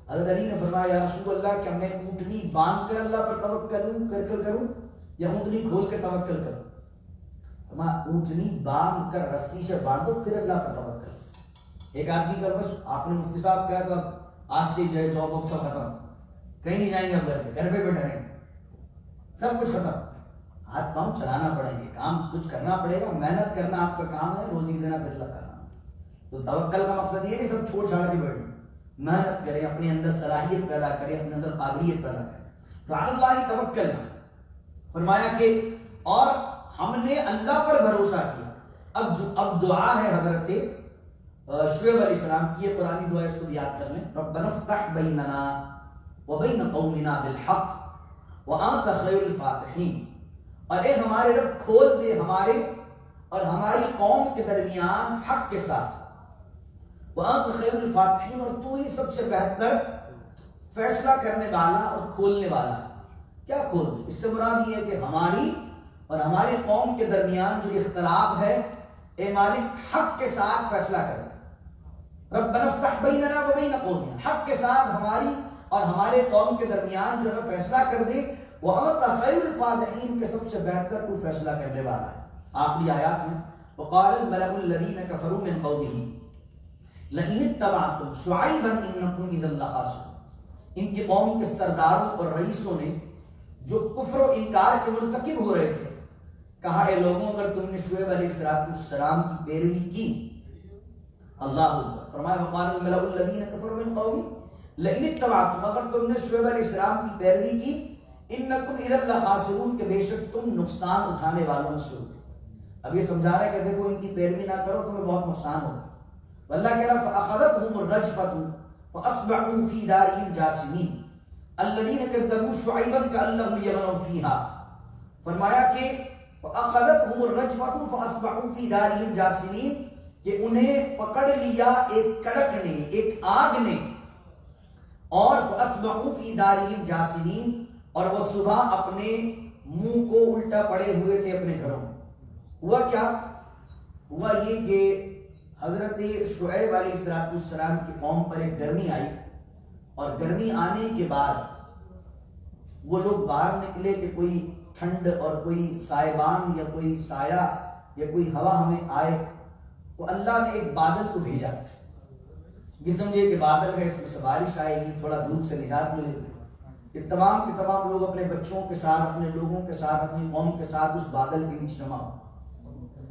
حضرت علی نے فرمایا یا رسول اللہ کیا میں اونٹنی باندھ کر اللہ پر توکل کروں یا اونٹنی کھول کے توکل کروں؟ اونٹنی باندھ کر رسی سے باندھو پھر اللہ پر توکل۔ ایک آدمی کا بس آپ نے مفتی صاحب کہا تو آج سے جو ہے جاب واب سب ختم، کہیں نہیں جائیں گے، اب گھر پہ بیٹھے رہیں گے، سب کچھ ختم، ہاتھ پاؤں چلانا پڑیں گے، کام کچھ کرنا پڑے گا، محنت کرنا آپ کا کام ہے، روزی دینا پھر اللہ کا کام ہے۔ تو توکل کا مقصد یہ نہیں سب چھوڑ چھاڑ کے بیٹھیں، محنت کریں، اپنے اندر صلاحیت پیدا کریں، اپنے اندر قابلیت پیدا کریں۔ تو علی اللہ توکل فرمایا کہ اور ہم نے اللہ پر بھروسہ کیا۔ اب دعا ہے حضرت شعیب علیہ السلام کی، یہ قرآنی دعا، اس کو یاد کر لیں، ربنا افتح بیننا وبین قومنا بالحق وانت خیر الفاتحین، اور اے ہمارے رب کھول دے ہمارے اور ہماری قوم کے درمیان حق کے ساتھ، وانت خیر الفاتحین، اور تو ہی سب سے بہتر فیصلہ کرنے والا اور کھولنے والا۔ کیا کھول دے؟ اس سے مراد یہ ہے کہ ہماری اور ہماری قوم کے درمیان جو اختلاف ہے، اے مالک حق کے ساتھ فیصلہ کر دے۔ ربنا افتح بیننا وبین قومنا، حق کے ساتھ ہماری اور ہمارے قوم کے درمیان جو ہے فیصلہ کر دے، وانت خیر الفاتحین، کے سب سے بہتر تو فیصلہ کرنے والا ہے۔ آخری آیات میں وقال الملأ الذین کفروا من قومه لئن اتبعتم شعیبا انکم اذا لخاسرون، ان کی قوم کے سرداروں اور رئیسوں نے جو کفر و انکار کے مرتکب ہو رہے تھے کہا اے لوگوں اگر تم نے شعیب علیہ السلام کی پیروی کی، اللہ اکبر، فرمایا وقال الملأ الذین کفروا من قومه لئن اتبعتم، اگر تم نے شعیب علیہ السلام کی پیروی کی، انکم اذا لخاسرون، کہ بے شک تم نقصان اٹھانے والوں سے ہو۔ اب یہ سمجھا رہا ہے کہ دیکھو ان کی پیروی نہ کرو تمہیں بہت نقصان ہوگا۔ اللہ کہہ رہا فاخذتهم الرجفة فاصبحوا في دارهم جاثمين الذين كذبوا شعيبا كأن لم يغنوا فيها، فرمایا کہ فاخذتهم الرجفة فاصبحوا في دارهم جاثمين، کہ انہیں پکڑ لیا ایک کڑک نے، ایک آگ نے، اور فاصبحوا في دارهم جاثمين، اور وہ صبح اپنے منہ کو الٹا پڑے ہوئے تھے اپنے گھروں میں۔ ہوا کیا؟ ہوا یہ کہ حضرت شعیب علیہ السلام کی قوم پر ایک گرمی آئی، اور گرمی آنے کے بعد وہ لوگ باہر نکلے کہ کوئی ٹھنڈ اور کوئی سائبان یا کوئی سایہ یا کوئی ہوا ہمیں آئے، تو اللہ نے ایک بادل کو بھیجا، یہ سمجھے کہ بادل ہے اس میں سے بارش آئے گی، تھوڑا دھوپ سے نجات ملے گی۔ کہ تمام کے تمام لوگ اپنے بچوں کے ساتھ، اپنے لوگوں کے ساتھ، اپنی قوم کے ساتھ اس بادل کے نیچے جمع ہو۔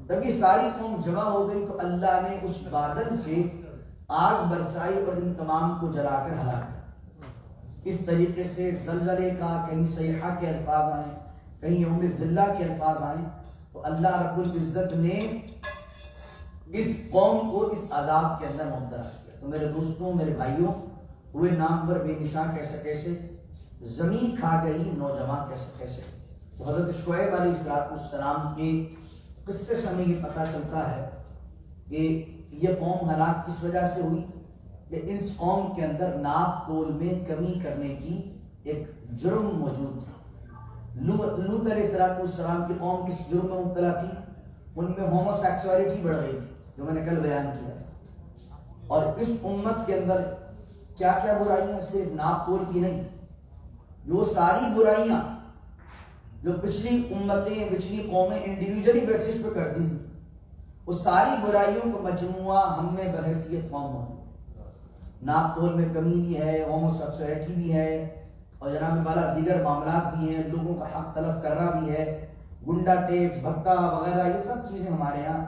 جب یہ ساری قوم جمع ہو گئی تو اللہ نے اس بادل سے آگ برسائی اور ان تمام کو جلا کر ہلاک کیا۔ اس طریقے سے زلزلے کا کہیں صیحہ کے الفاظ آئیں، کہیں یوم ذلہ کے الفاظ آئیں، تو اللہ رب العزت نے اس قوم کو اس عذاب کے اندر مبتلا کیا۔ تو میرے دوستوں، میرے بھائیوں، ہوئے نامور بے نشان کیسے کیسے، زمین کھا گئی نوجوان کیسے کیسے۔ تو حضرت شعیب علیہ السلام کے قصے سے ہمیں یہ پتہ چلتا ہے کہ یہ قوم ہلاک کس وجہ سے ہوئی کہ اس قوم کے اندر ناپ تول میں کمی کرنے کی ایک جرم موجود تھا۔ لوط علیہ السلام کی قوم کس جرم میں مبتلا تھی؟ ان میں ہومو سیکسولیٹی بڑھ رہی تھی، جو میں نے کل بیان کیا تھا۔ اور اس امت کے اندر کیا کیا برائیاں، صرف ناپ تول کی نہیں، جو ساری برائیاں جو پچھلی امتیں، پچھلی قومیں انڈیویجلی بیسس پہ کرتی تھی، وہ ساری برائیوں کا مجموعہ ہم میں بحیثیت قوم موجود۔ ناپ تول میں کمی بھی ہے، ہومو سیکسولیٹی بھی ہے، اور جناب والا دیگر معاملات بھی ہیں، لوگوں کا حق تلف کرنا بھی ہے، گنڈا ٹیکس، بھتہ وغیرہ، یہ سب چیزیں ہمارے ہاں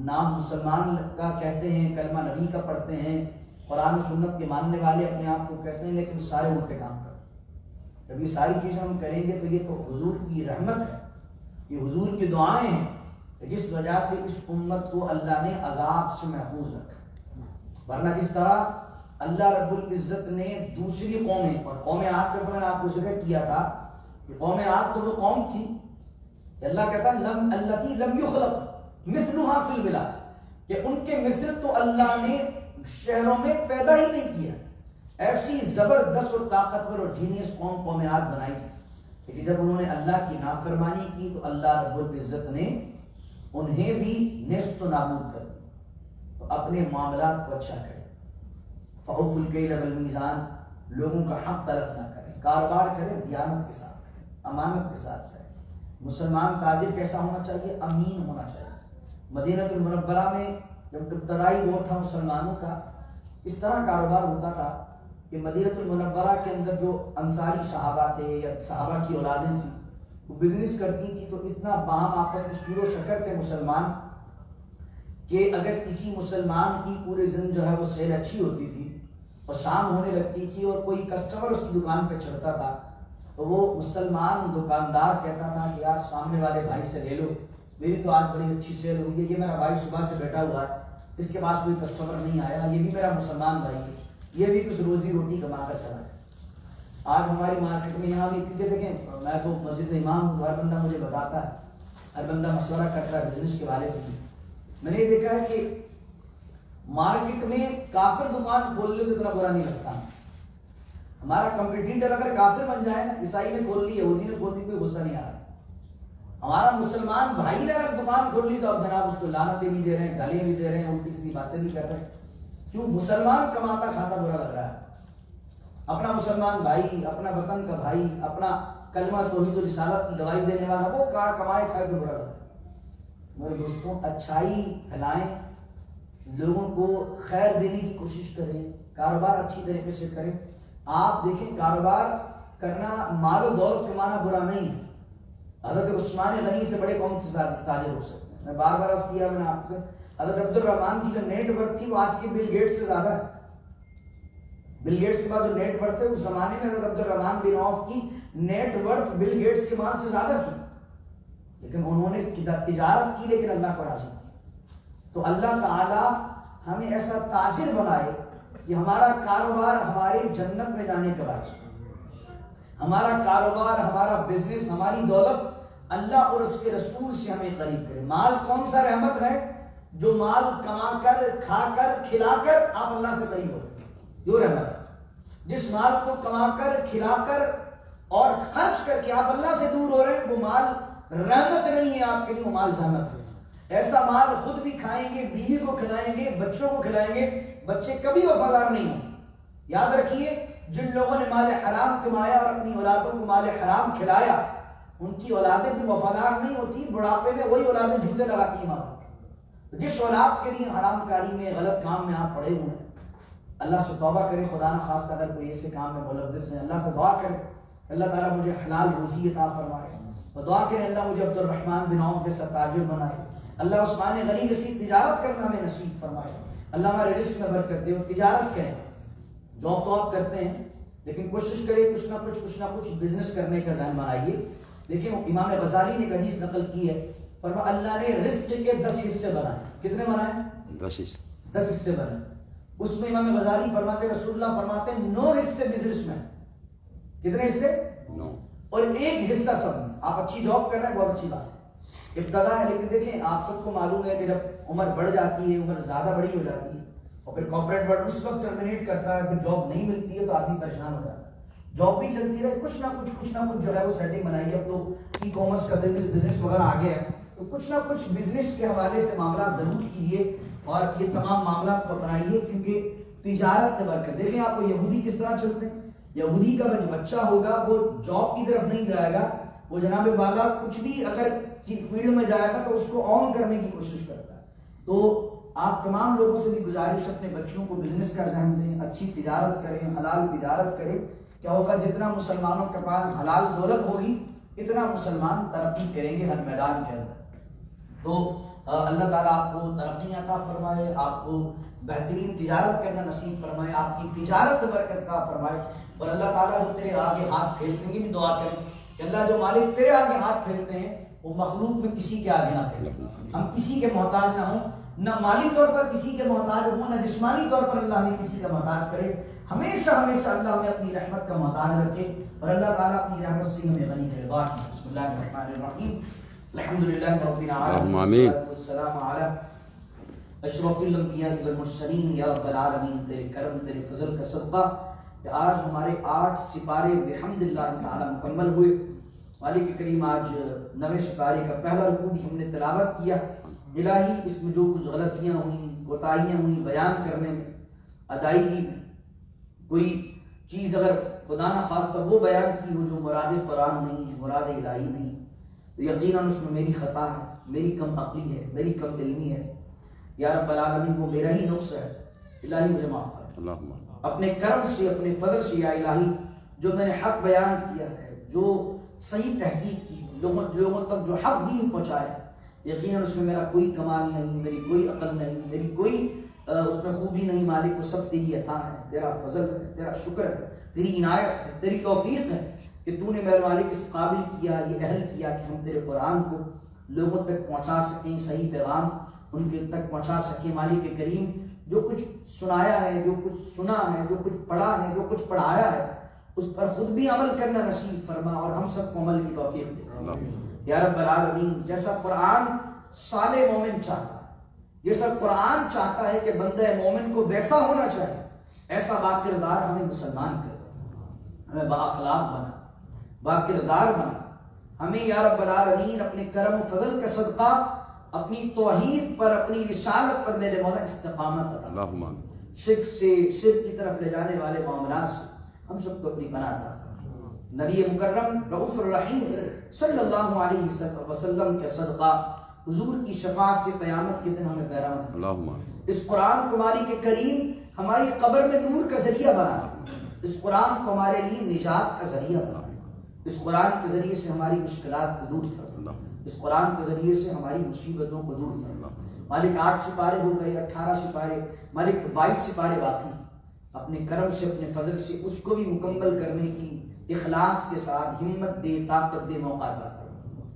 نام مسلمان کا کہتے ہیں، کلمہ نبی کا پڑھتے ہیں، قرآن و سنت کے ماننے والے اپنے آپ کو کہتے ہیں، لیکن سارے الٹے کام کرتے ہیں۔ جب یہ ساری چیزیں ہم کریں گے تو یہ تو حضور کی رحمت ہے، یہ حضور کی دعائیں ہیں، جس وجہ سے اس امت کو اللہ نے عذاب سے محفوظ رکھا۔ ورنہ جس طرح اللہ رب العزت نے دوسری قومیں، اور قوم عاد کا میں نے آپ کو ذکر کیا تھا کہ قوم عاد تو وہ قوم تھی، اللہ کہتا ہے لم التی لم یخلق مثلها فی البلاد، کہ ان کے مثل تو اللہ نے شہروں میں پیدا ہی نہیں کیا۔ ایسی زبردست اور طاقتور اور جینیس قوم عاد بنائی تھی، لیکن جب انہوں نے اللہ کی نافرمانی کی تو اللہ رب العزت نے انہیں بھی نیست و نابود کر دیا۔ تو اپنے معاملات کو اچھا کریں، فَأَوْفُوا الْكَيْلَ وَالْمِيزَانَ، لوگوں کا حق تلف نہ کریں، کاروبار کریں دیانت کے ساتھ کریں، امانت کے ساتھ کریں۔ مسلمان تاجر کیسا ہونا چاہیے؟ امین ہونا چاہیے۔ مدینہ المنورہ میں جب ابتدائی دور تھا مسلمانوں کا، اس طرح کاروبار ہوتا تھا کہ مدینہ المنورہ کے اندر جو انصاری صحابہ تھے یا صحابہ کی اولادیں تھیں، وہ بزنس کرتی تھی، تو اتنا باہم آپس میں شیر و شکر تھے مسلمان کہ اگر کسی مسلمان کی پورے دن جو ہے وہ سیل اچھی ہوتی تھی اور شام ہونے لگتی تھی اور کوئی کسٹمر اس کی دکان پہ چڑھتا تھا، تو وہ مسلمان دکاندار کہتا تھا کہ یار سامنے والے بھائی سے لے لو، میری تو آج بڑی اچھی سیل ہوئی ہے، یہ میرا بھائی صبح سے بیٹھا ہوا ہے، اس کے پاس کوئی کسٹمر نہیں آیا، یہ بھی میرا مسلمان بھائی ہے، یہ بھی کچھ روزی روٹی کما کر چلا ہے۔ آج ہماری مارکیٹ میں یہاں بھی، کیونکہ دیکھیں میں تو مسجد امام ہوں، ہر بندہ مجھے بتاتا ہے، ہر بندہ مشورہ کرتا ہے بزنس کے والے سے بھی۔ میں نے یہ دیکھا ہے کہ مارکیٹ میں کافر دکان کھول لے تو اتنا برا نہیں لگتا، ہمارا کمپٹیٹر اگر کافر بن جائے نا، عیسائی نے کھول لی، یہودی نے کھول لی، کوئی غصہ نہیں آ رہا۔ ہمارا مسلمان بھائی نے اگر دکان کھول لی تو اب جناب اس کو لعنتیں بھی دے رہے ہیں، گالیاں بھی دے رہے ہیں، الٹی سیدھی باتیں بھی کر رہے ہیں۔ کیوں؟ مسلمان کماتا کھاتا برا لگ رہا ہے، اپنا مسلمان بھائی، اپنا وطن کا بھائی، اپنا کلمہ توحید و رسالت کی گواہی دینے والا وہ کمائے کھائے تو برا لگ رہا ہے۔ میرے دوستوں، اچھائی پھیلائیں، لوگوں کو خیر دینے کی کوشش کریں، کاروبار اچھی طریقے سے کریں۔ آپ دیکھیں کاروبار کرنا، مال و دولت کمانا برا نہیں ہے۔ حضرت عثمان غنی سے بڑے کون سے تاجر ہو سکتے ہیں؟ میں بار بار عرض کیا میں نے آپ سے، حضرت عبد الرحمن کی جو نیٹ ورتھ تھی وہ آج کے بل گیٹس سے زیادہ ہے۔ بل گیٹس کے پاس جو نیٹ ورتھ ہے اس زمانے میں حضرت عبد الرحمن بن عوف کی نیٹ ورتھ بل گیٹس کے مال سے زیادہ تھی، لیکن انہوں نے تجارت کی، لیکن اللہ کو راضی کی۔ تو اللہ تعالی ہمیں ایسا تاجر بنائے کہ ہمارا کاروبار ہمارے جنت میں جانے کا باعث ہو، ہمارا کاروبار، ہمارا بزنس، ہماری دولت اللہ اور اس کے رسول سے ہمیں قریب کرے۔ مال کون سا رحمت ہے؟ جو مال کما کر، کھا کر، کھلا کر آپ اللہ سے قریب ہو، یہ رحمت ہے۔ جس مال کو کما کر، کھلا کر اور خرچ کر کے آپ اللہ سے دور ہو رہے ہیں، وہ مال رحمت نہیں ہے آپ کے لیے، وہ مال زحمت ہے۔ ایسا مال خود بھی کھائیں گے، بیوی کو کھلائیں گے، بچوں کو کھلائیں گے، بچے کبھی وفادار نہیں ہوں۔ یاد رکھیے، جن لوگوں نے مال حرام کمایا اور اپنی اولادوں کو مال حرام کھلایا، ان کی اولادیں بھی وفادار نہیں ہوتی، بڑھاپے میں وہی اولادیں جھوٹے لگاتی ہیں ماں باپ کے۔ جس اولاد کے لیے حرام کاری میں، غلط کام میں آپ پڑے ہوئے ہیں، اللہ سے توبہ کریں، خدا نہ خواستہ اگر کوئی ایسے کام میں ملوث ہیں، اللہ سے دعا کریں اللہ تعالیٰ مجھے حلال روزی عطا فرمائے، اور دعا کریں اللہ مجھے عبد الرحمن بن عوف جیسا تاجر بنائے، اللہ عثمان غنی جیسی تجارت کرنا ہمیں نصیب فرمائے، اللہ ہمارے رزق میں برکت دے، اور تجارت کریں، جاب تو آپ کرتے ہیں لیکن کوشش کریں کچھ نہ کچھ بزنس کرنے کا ذہن بنائیے۔ دیکھیں امام غزالی نے ایک حدیث نقل کی ہے، فرما اللہ نے رزق کے 10 حصے بنائے، کتنے بنائے؟ 10 حصے بنائے۔ اس میں امام غزالی فرماتے رسول اللہ فرماتے 9 حصے بزنس میں، کتنے حصے؟ 9، اور 1 حصہ سب میں۔ آپ اچھی جاب کر رہے ہیں، بہت اچھی بات ہے، ابتدا ہے، لیکن دیکھیں آپ سب کو معلوم ہے کہ جب عمر بڑھ جاتی ہے، عمر زیادہ بڑی ہو جاتی ہے، اور پھر کارپوریٹ ورلڈ اس وقت ٹرمینیٹ کرتا ہے، پھر جاب نہیں ملتی ہے تو آدمی پریشان ہو جاتا ہے۔ جاب بھی چلتی رہے، کچھ نہ کچھ جو ہے وہ سیٹنگ بنائیے۔ اب تو ای کامرس کا بزنس وغیرہ آ گیا ہے، تو کچھ نہ کچھ بزنس کے حوالے سے معاملات ضرور کیجیے، اور یہ تمام معاملات کو بنائیے، کیونکہ تجارت برکت۔ دیکھیں آپ کو یہودی کس طرح چلتے ہیں، یہودی کا جو بچہ ہوگا وہ جاب کی طرف نہیں جائے گا، وہ جناب والا کچھ بھی اگر فیلڈ میں جائے گا تو اس کو آن کرنے کی کوشش کرتا ہے۔ تو آپ تمام لوگوں سے بھی گزارش اپنے بچوں کو بزنس کا ذہن دیں، اچھی تجارت کریں، حلال تجارت کریں۔ کیا ہوگا، جتنا مسلمانوں کے پاس حلال دولت ہوگی اتنا مسلمان ترقی کریں گے ہر میدان کے اندر۔ تو اللہ تعالیٰ آپ کو ترقی عطا فرمائے، آپ کو بہترین تجارت کرنا نصیب فرمائے، آپ کی تجارت برکت عطا فرمائے، اور اللہ تعالیٰ جو تیرے آگے ہاتھ پھیلتے ہیں بھی دعا کریں کہ اللہ جو مالک تیرے آگے ہاتھ پھیلتے ہیں وہ مخلوق میں کسی کے آگے نہ پھیلیں، ہم کسی کے محتاج نہ ہوں، نہ مالی طور پر کسی کے محتاج ہوں، نہ جسمانی طور پر اللہ ہمیں کسی کا محتاج کرے۔ ہمیشہ اللہ ہمیں اپنی رحمت کا محتاج رکھے، اور اللہ تعالیٰ اپنی رحمت سے ہمیں غنی کرے۔ دعا کی بسم اللہ الرحمن الرحیم، الحمدللہ رب العالمین، والصلاۃ والسلام علی اشرف الانبیاء والمرسلین۔ یا رب العالمین، تیرے کرم تیرے فضل کا صدقہ کہ آج ہمارے 8 سپارے بحمدللہ تعالی مکمل ہوئے۔ مالک کریم، آج 9ویں سپارے کا پہلا رکوع بھی ہم نے تلاوت کیا۔ الہی، اس میں جو کچھ غلطیاں ہوئیں، کوتاہیاں ہوئیں بیان کرنے میں، ادائیگی میں، کوئی چیز اگر خدا نہ خواستہ وہ بیان کی ہو جو مراد قرآن نہیں ہے، مراد الہی نہیں، تو یقیناً اس میں میری خطا ہے، میری کم عقلی ہے، میری کم علمی ہے۔ یا رب العالمین، وہ میرا ہی نقص ہے، الہی مجھے معاف کر اپنے کرم سے، اپنے فضل سے۔ یا الہی، جو میں نے حق بیان کیا ہے، جو صحیح تحقیق کی، لوگوں تک جو حق دین پہنچایا، یقیناً اس میں میرا کوئی کمال نہیں، میری کوئی عقل نہیں، میری کوئی اس میں خوبی نہیں۔ مالک، وہ سب تیری عطا ہے، تیرا فضل ہے، تیرا شکر ہے، تیری عنایت ہے، تیری توفیق ہے کہ تو نے میرے مالک اس قابل کیا، یہ اہل کیا کہ ہم تیرے قرآن کو لوگوں تک پہنچا سکیں، صحیح پیغام ان کے تک پہنچا سکیں۔ مالک کریم، جو کچھ سنایا ہے، جو کچھ سنا ہے، جو کچھ پڑھا ہے، جو کچھ پڑھایا ہے، اس پر خود بھی عمل کرنا نصیب فرما، اور ہم سب کو عمل کی توفیق دے یا رب العالمین۔ جیسا قرآن صالح مومن چاہتا ہے، جیسا قرآن چاہتا ہے کہ بندہ مومن کو ویسا ہونا چاہیے، ایسا باکردار ہمیں مسلمان کر، ہمیں بااخلاق بنا، باکردار بنا ہمیں یا رب العالمین۔ اپنے کرم و فضل کا صدقہ اپنی توحید پر، اپنی رسالت پر میرے مولا استقامت عطا فرما۔ شرک سے، شرک کی طرف لے جانے والے معاملات سے ہم سب کو اپنی پناہ عطا فرما۔ نبی مکرم رؤوف الرحیم صلی اللہ علیہ وسلم کے صدقہ، حضور کی شفاعت سے قیامت کے دن ہمیں بہرامت فرما۔ اس قرآن کو مالک کے کریم ہماری قبر میں نور کا ذریعہ بنا، اس قرآن کو ہمارے لیے نجات کا ذریعہ بنا، اس قرآن کے ذریعے سے ہماری مشکلات کو دور فرما، اس قرآن کے ذریعے سے ہماری مصیبتوں کو دور فرما۔ مالک 8 سپارے ہو گئے، 18 سپارے، مالک 22 سپارے باقی، اپنے کرم سے، اپنے فضل سے اس کو بھی مکمل کرنے کی اخلاص کے ساتھ ہمت دے، طاقت دے، موقع عطا فرما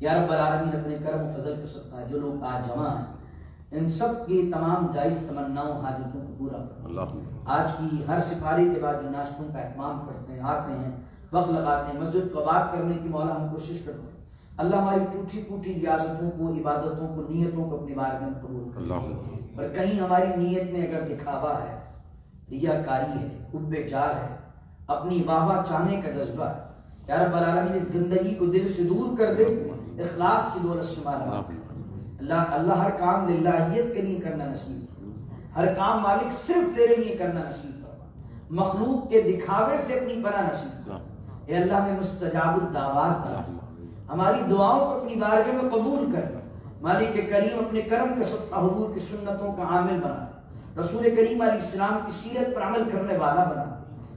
یا رب العالمین۔ اپنے کرم و فضل کے صدقہ جو لوگ آج جمع ہیں، ان سب کی تمام جائز تمناؤں، حاجتوں کو پورا فرما۔ آج کی ہر سپارے کے بعد جو ناشتوں کا اہتمام کرتے ہیں، آتے ہیں، وقت لگاتے ہیں، مسجد کو آباد کرنے کی مولا ہم کوشش کرتے ہیں، اللہ ہماری ٹوٹی پھوٹی ریاضتوں کو، عبادتوں کو، نیتوں کو اپنی بارگاہ میں قبول کرے۔ اور کہیں ہماری نیت میں اگر دکھاوا ہے، ریاکاری ہے، حب جاہ ہے، اپنی واہ واہ چاہنے کا جذبہ ہے، یا رب العالمین اس گندگی کو دل سے دور کر دے، اخلاص کی دولت سے مالا اللہ ہر کام للہیت کے لیے کرنا نصیب فرما، ہر کام مالک صرف تیرے لیے کرنا نصیب فرما، مخلوق کے دکھاوے سے اپنی پناہ نصیب فرما۔ اے اللہ میں مستجاب الدعوات بنا، ہماری دعاؤں کو اپنی بارگاہ میں قبول کر، مالک کریم اپنے کرم کا صدقہ حضور کی سنتوں کا عامل بنا، رسول کریم علیہ السلام کی سیرت پر عمل کرنے والا بنا،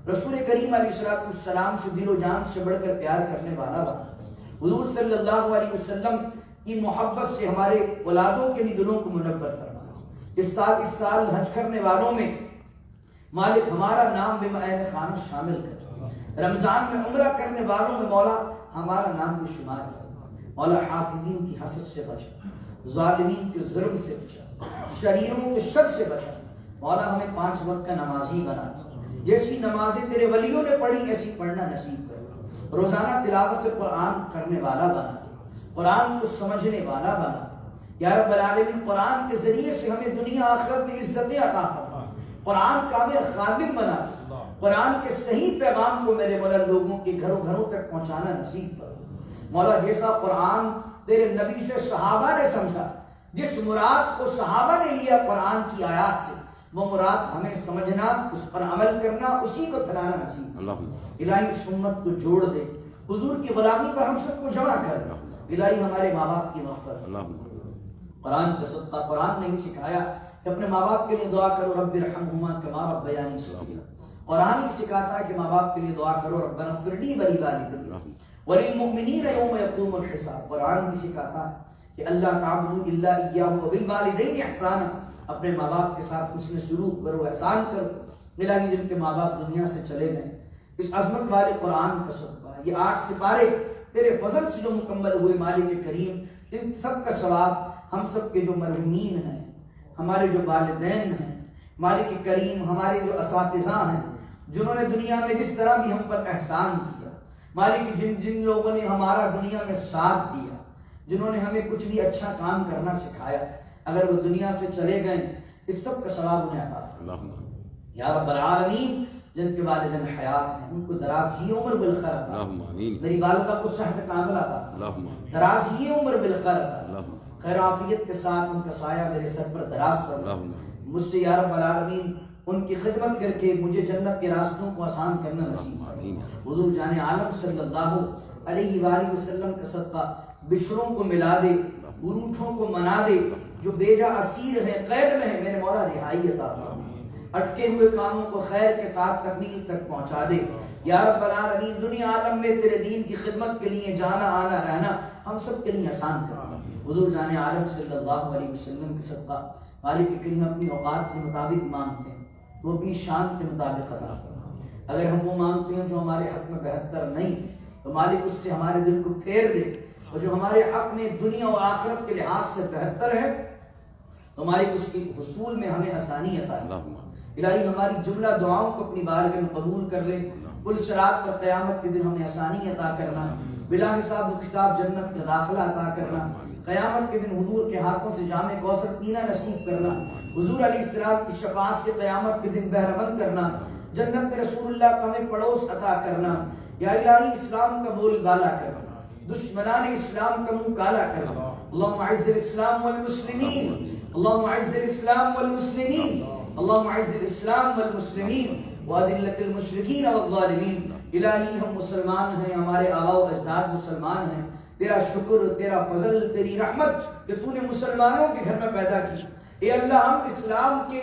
رسول کریم علیہ السلام سے دل و جان سے بڑھ کر پیار کرنے والا بنا دے۔ حضور صلی اللہ علیہ وسلم کی محبت سے ہمارے اولادوں کے بھی دلوں کو منور فرما۔ اس سال حج کرنے والوں میں مالک ہمارا نام بمعین خانہ شامل کر۔ رمضان میں عمرہ کرنے والوں میں مولا ہمارا نام بھی شمار کر۔ مولا حاسدین کی حسد سے بچا، ظالمین کے ظلم سے بچا، شریروں کے شر سے بچا۔ مولا ہمیں 5 وقت کا نمازی بنا دے، جیسی نمازیں تیرے ولیوں نے پڑھی ایسی پڑھنا نصیب کر۔ روزانہ تلاوت قرآن کرنے والا بنا دے، قرآن کو سمجھنے والا بنا دے۔ یا رب العالمین قرآن کے ذریعے سے ہمیں دنیا آخرت میں عزتیں عطا فرما۔ قرآن کا ہمیں خادم بنا دے، قرآن کے صحیح پیغام کو میرے مولا لوگوں کے گھروں گھروں تک پہنچانا نصیب فرما۔ مولا جیسا قرآن تیرے نبی سے صحابہ نے سمجھا، جس مراد کو صحابہ نے لیا قرآن کی آیات سے، وہ مراد ہمیں سمجھنا، اس پر عمل کرنا، اسی کو پھیلانا نصیب فرما۔ الہی اس امت کو جوڑ دے، حضور کی غلامی پر ہم سب کو جمع کر دے۔ الہی ہمارے ماں باپ کی مغفرت۔ قرآن کا صدقہ، قرآن نے ہی سکھایا کہ اپنے ماں باپ کے لیے دعا کرو، رب ارحمہما کما ربیانی صغیرا۔ قرآن ہی سکھاتا ہے کہ ماں باپ کے لیے دعا کرو، ربنا اغفر لی ولوالدی وللمؤمنین یوم یقوم الحساب۔ قرآن ہی سکھاتا ہے کہ اللہ تعبدوا الا ایاہ وبالوالدین احسانا، اپنے ماں باپ کے ساتھ حسن سلوک کرو، احسان کرو۔ الہی جن کے ماں باپ دنیا سے چلے گئے، اس عظمت والے قرآن کا صدقہ، یہ 8 سپارے تیرے فضل سے جو مکمل ہوئے، مالک کریم ان سب کا ثواب ہم سب کے جو مرحومین ہیں، ہمارے جو والدین ہیں، مالک کریم ہمارے جو اساتذہ ہیں، جنہوں نے دنیا میں جس طرح بھی ہم پر احسان کیا، مالک جن لوگوں نے ہمارا دنیا میں ساتھ دیا، جنہوں نے ہمیں کچھ بھی اچھا کام کرنا سکھایا، اگر وہ دنیا سے چلے گئے اس سب کا ثواب انہیں عطا فرما۔ یا رب العالمین جن کے والدین حیات ہیں ان کو درازی عمر بالخیر عطا فرما۔ میری والدہ کو صحت کاملہ عطا فرما، درازی عمر بالخیر عطا فرما، خیر عافیت کے ساتھ ان کا سایہ میرے سر پر دراز فرما۔ مجھ سے یا رب العالمین ان کی خدمت کر کے مجھے جنت کے راستوں کو آسان کرنا نصیب فرما۔ حضور جان عالم صلی اللہ علیہ وآلہ وسلم کا صدقہ بشروں کو ملا دے، عروٹھوں کو منا دے، جو بیجا اسیر ہیں، قید میں ہیں، میرے مولا رہائی عطا فرما۔ اٹکے ہوئے کاموں کو خیر کے ساتھ تکمیل تک پہنچا دے۔ یا رب العالمین دنیا عالم میں تیرے دین کی خدمت کے لیے جانا آنا رہنا ہم سب کے لیے آسان کرنا۔ حضور جان عالم صلی اللہ علیہ وسلم کے صدقہ مالک کریم اپنی اوقات کے مطابق مانگتے ہیں، وہ اپنی شان کے مطابق عطا فرما۔ اگر ہم وہ مانگتے ہیں جو ہمارے حق میں بہتر نہیں تو مالک اس سے ہمارے دل کو پھیر دے، اور جو ہمارے حق میں دنیا اور آخرت کے لحاظ سے بہتر ہے تو مالک اس کے حصول میں ہمیں آسانی عطا فرما۔ الہی ہماری جملہ دعاؤں کو اپنی بارگاہ میں قبول کر لے، پل صراط پر قیامت کے دن ہمیں آسانی عطا کرنا، بلا حساب و کتاب جنت کا داخلہ عطا کرنا، قیامت کے دن حضور کے ہاتھوں سے جام کوثر پینا نصیب کرنا، حضور علیہ السلام کی شفاعت سے قیامت کے دن بہرمند کرنا، جنت میں رسول اللہ کا ہمیں پڑوس عطا کرنا۔ یا الہی اسلام کا بول بالا کرنا، دشمنان اسلام کا منہ کالا کرنا۔ اللہم اعز الاسلام والمسلمین، اللہم اعز الاسلام والمسلمین، اللہم اعز الاسلام والمسلمین واذلت المشرکین والظالمین۔ الہی ہم مسلمان ہیں، ہمارے آباء و اجداد مسلمان ہیں، تیرا شکر، تیرا فضل، تیری رحمت کہ تو نے مسلمانوں کے گھر میں پیدا کی۔ اے اللہ ہم اسلام کے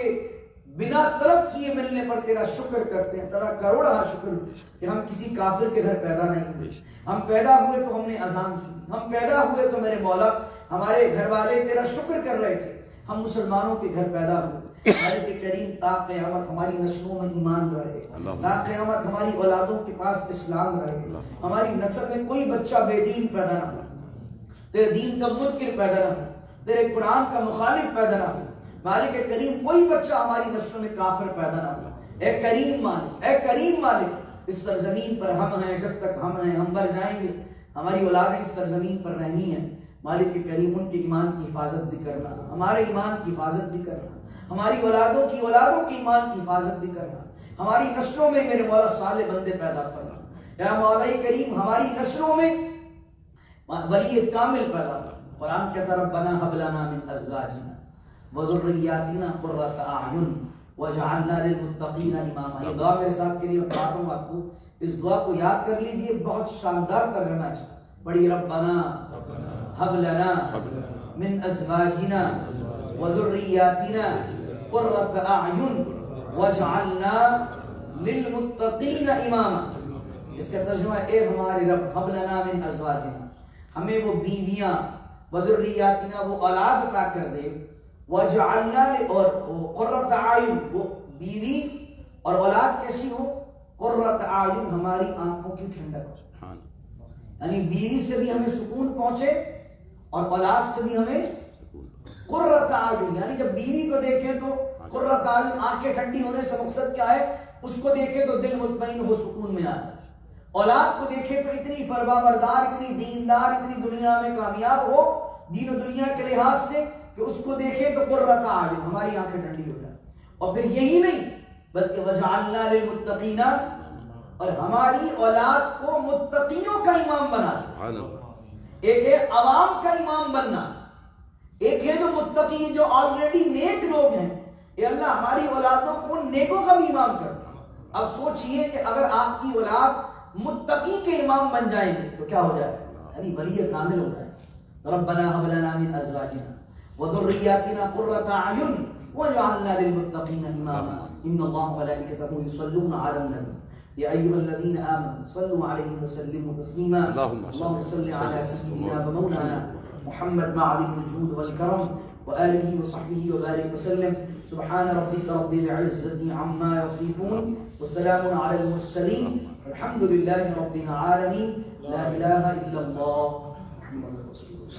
بنا طلب کیے ملنے پر تیرا شکر کرتے ہیں، تیرا کروڑا شکر کہ ہم کسی کافر کے گھر پیدا نہیں ہوئے، ہم پیدا ہوئے تو ہم نے اذان سنی، ہم پیدا ہوئے تو میرے مولا ہمارے گھر والے تیرا شکر کر رہے تھے، ہم مسلمانوں کے گھر پیدا ہوئے۔ مالک کریم تا قیامت ہماری نسلوں میں ایمان رہے، تا قیامت ہماری اولادوں کے پاس اسلام رہے، ہماری نسل میں کوئی بچہ بے دین پیدا نہ ہو، تیرے دین کا منکر پیدا نہ ہو، تیرے قرآن کا مخالف پیدا نہ ہو۔ مالک کریم کوئی بچہ ہماری نسلوں میں کافر پیدا نہ ہو۔ اے کریم مالک، اے کریم مالک، اس سرزمین پر ہم ہیں، جب تک ہم ہیں ہم مر جائیں گے، ہماری اولادیں اس سرزمین پر رہنی ہیں۔ مالک کریم ان کے ایمان کی حفاظت بھی کرنا، ہمارے ایمان کی حفاظت بھی کرنا، ہماری اولادوں کی ایمان کی حفاظت بھی کرنا، ہماری نسلوں میں میرے مولا صالح بندے پیدا کرنا۔ یا مولا کریم ہماری نسلوں میں ولی کامل پیدا کرنا۔ قرآن کہتا ربنا هب لنا من ازواجنا وذرياتنا قرة اعین واجعلنا للمتقین اماما۔ یہ دعا میرے ساتھ کے لیے پڑھتا ہوں آپ کو، اس دعا کو یاد کر لیجئے، بہت شاندار ترجمہ ہے اس کا۔ پڑھیے ربنا هب لنا من ازواجنا وذرياتنا قرة اعین واجعلنا للمتقین اماما. اس کا ترجمہ ہے اے ہمارے رب ہب لنا من ازواجنا، ہمیں وہ بیویاں وذریاتنا وہ اولاد عطا کر دے، وجعلنا اور قرۃ اعین وہ بیوی اور اولاد کیسی ہو؟ قرۃ اعین ہماری آنکھوں کی ٹھنڈک ہو. یعنی بیوی سے بھی ہمیں سکون پہنچے اور اولاد سے بھی ہمیں قرۃ اعین، یعنی جب بیوی کو دیکھیں تو قرۃ اعین آنکھیں ٹھنڈی ہونے سے مقصد کیا ہے؟ اس کو دیکھیں تو دل مطمئن ہو، سکون میں آ جائے. اولاد کو دیکھیں تو اتنی فرما بردار، اتنی دیندار، اتنی دنیا میں کامیاب ہو دین و دنیا کے لحاظ سے کہ اس کو دیکھیں تو قرۃ اعین ہماری آنکھیں ٹھنڈی ہو جائیں. اور پھر یہی نہیں بلکہ وجعلنا للمتقین، اور ہماری اولاد کو متقیوں کا امام بنا. ایک ہے عوام کا امام بننا، ایک ہے جو متقی جو آلریڈی نیک لوگ ہیں. اے اللہ ہماری اولادوں کو نیکوں کا بھی امام کر دے. اب سوچئے کہ اگر آپ کی اولاد متقی کے امام بن جائیں گے تو کیا ہو جائے گا؟ یعنی ولی کامل ہو جائے. ربنا هب لنا من ازواجنا وذرياتنا قرة اعين واجعلنا للمتقين اماما. ان الله وملائكته يصلون على النبي يا ايها الذين امنوا صلوا عليه وسلموا تسليما. اللهم صل على سيدنا ومولانا محمد معدن الجود والكرم وآله وصحبه وبارك وسلم. سبحان ربك رب العزة عما يصفون والسلام على المرسلين الحمد لله رب العالمين. لا إله إلا الله محمد رسول الله.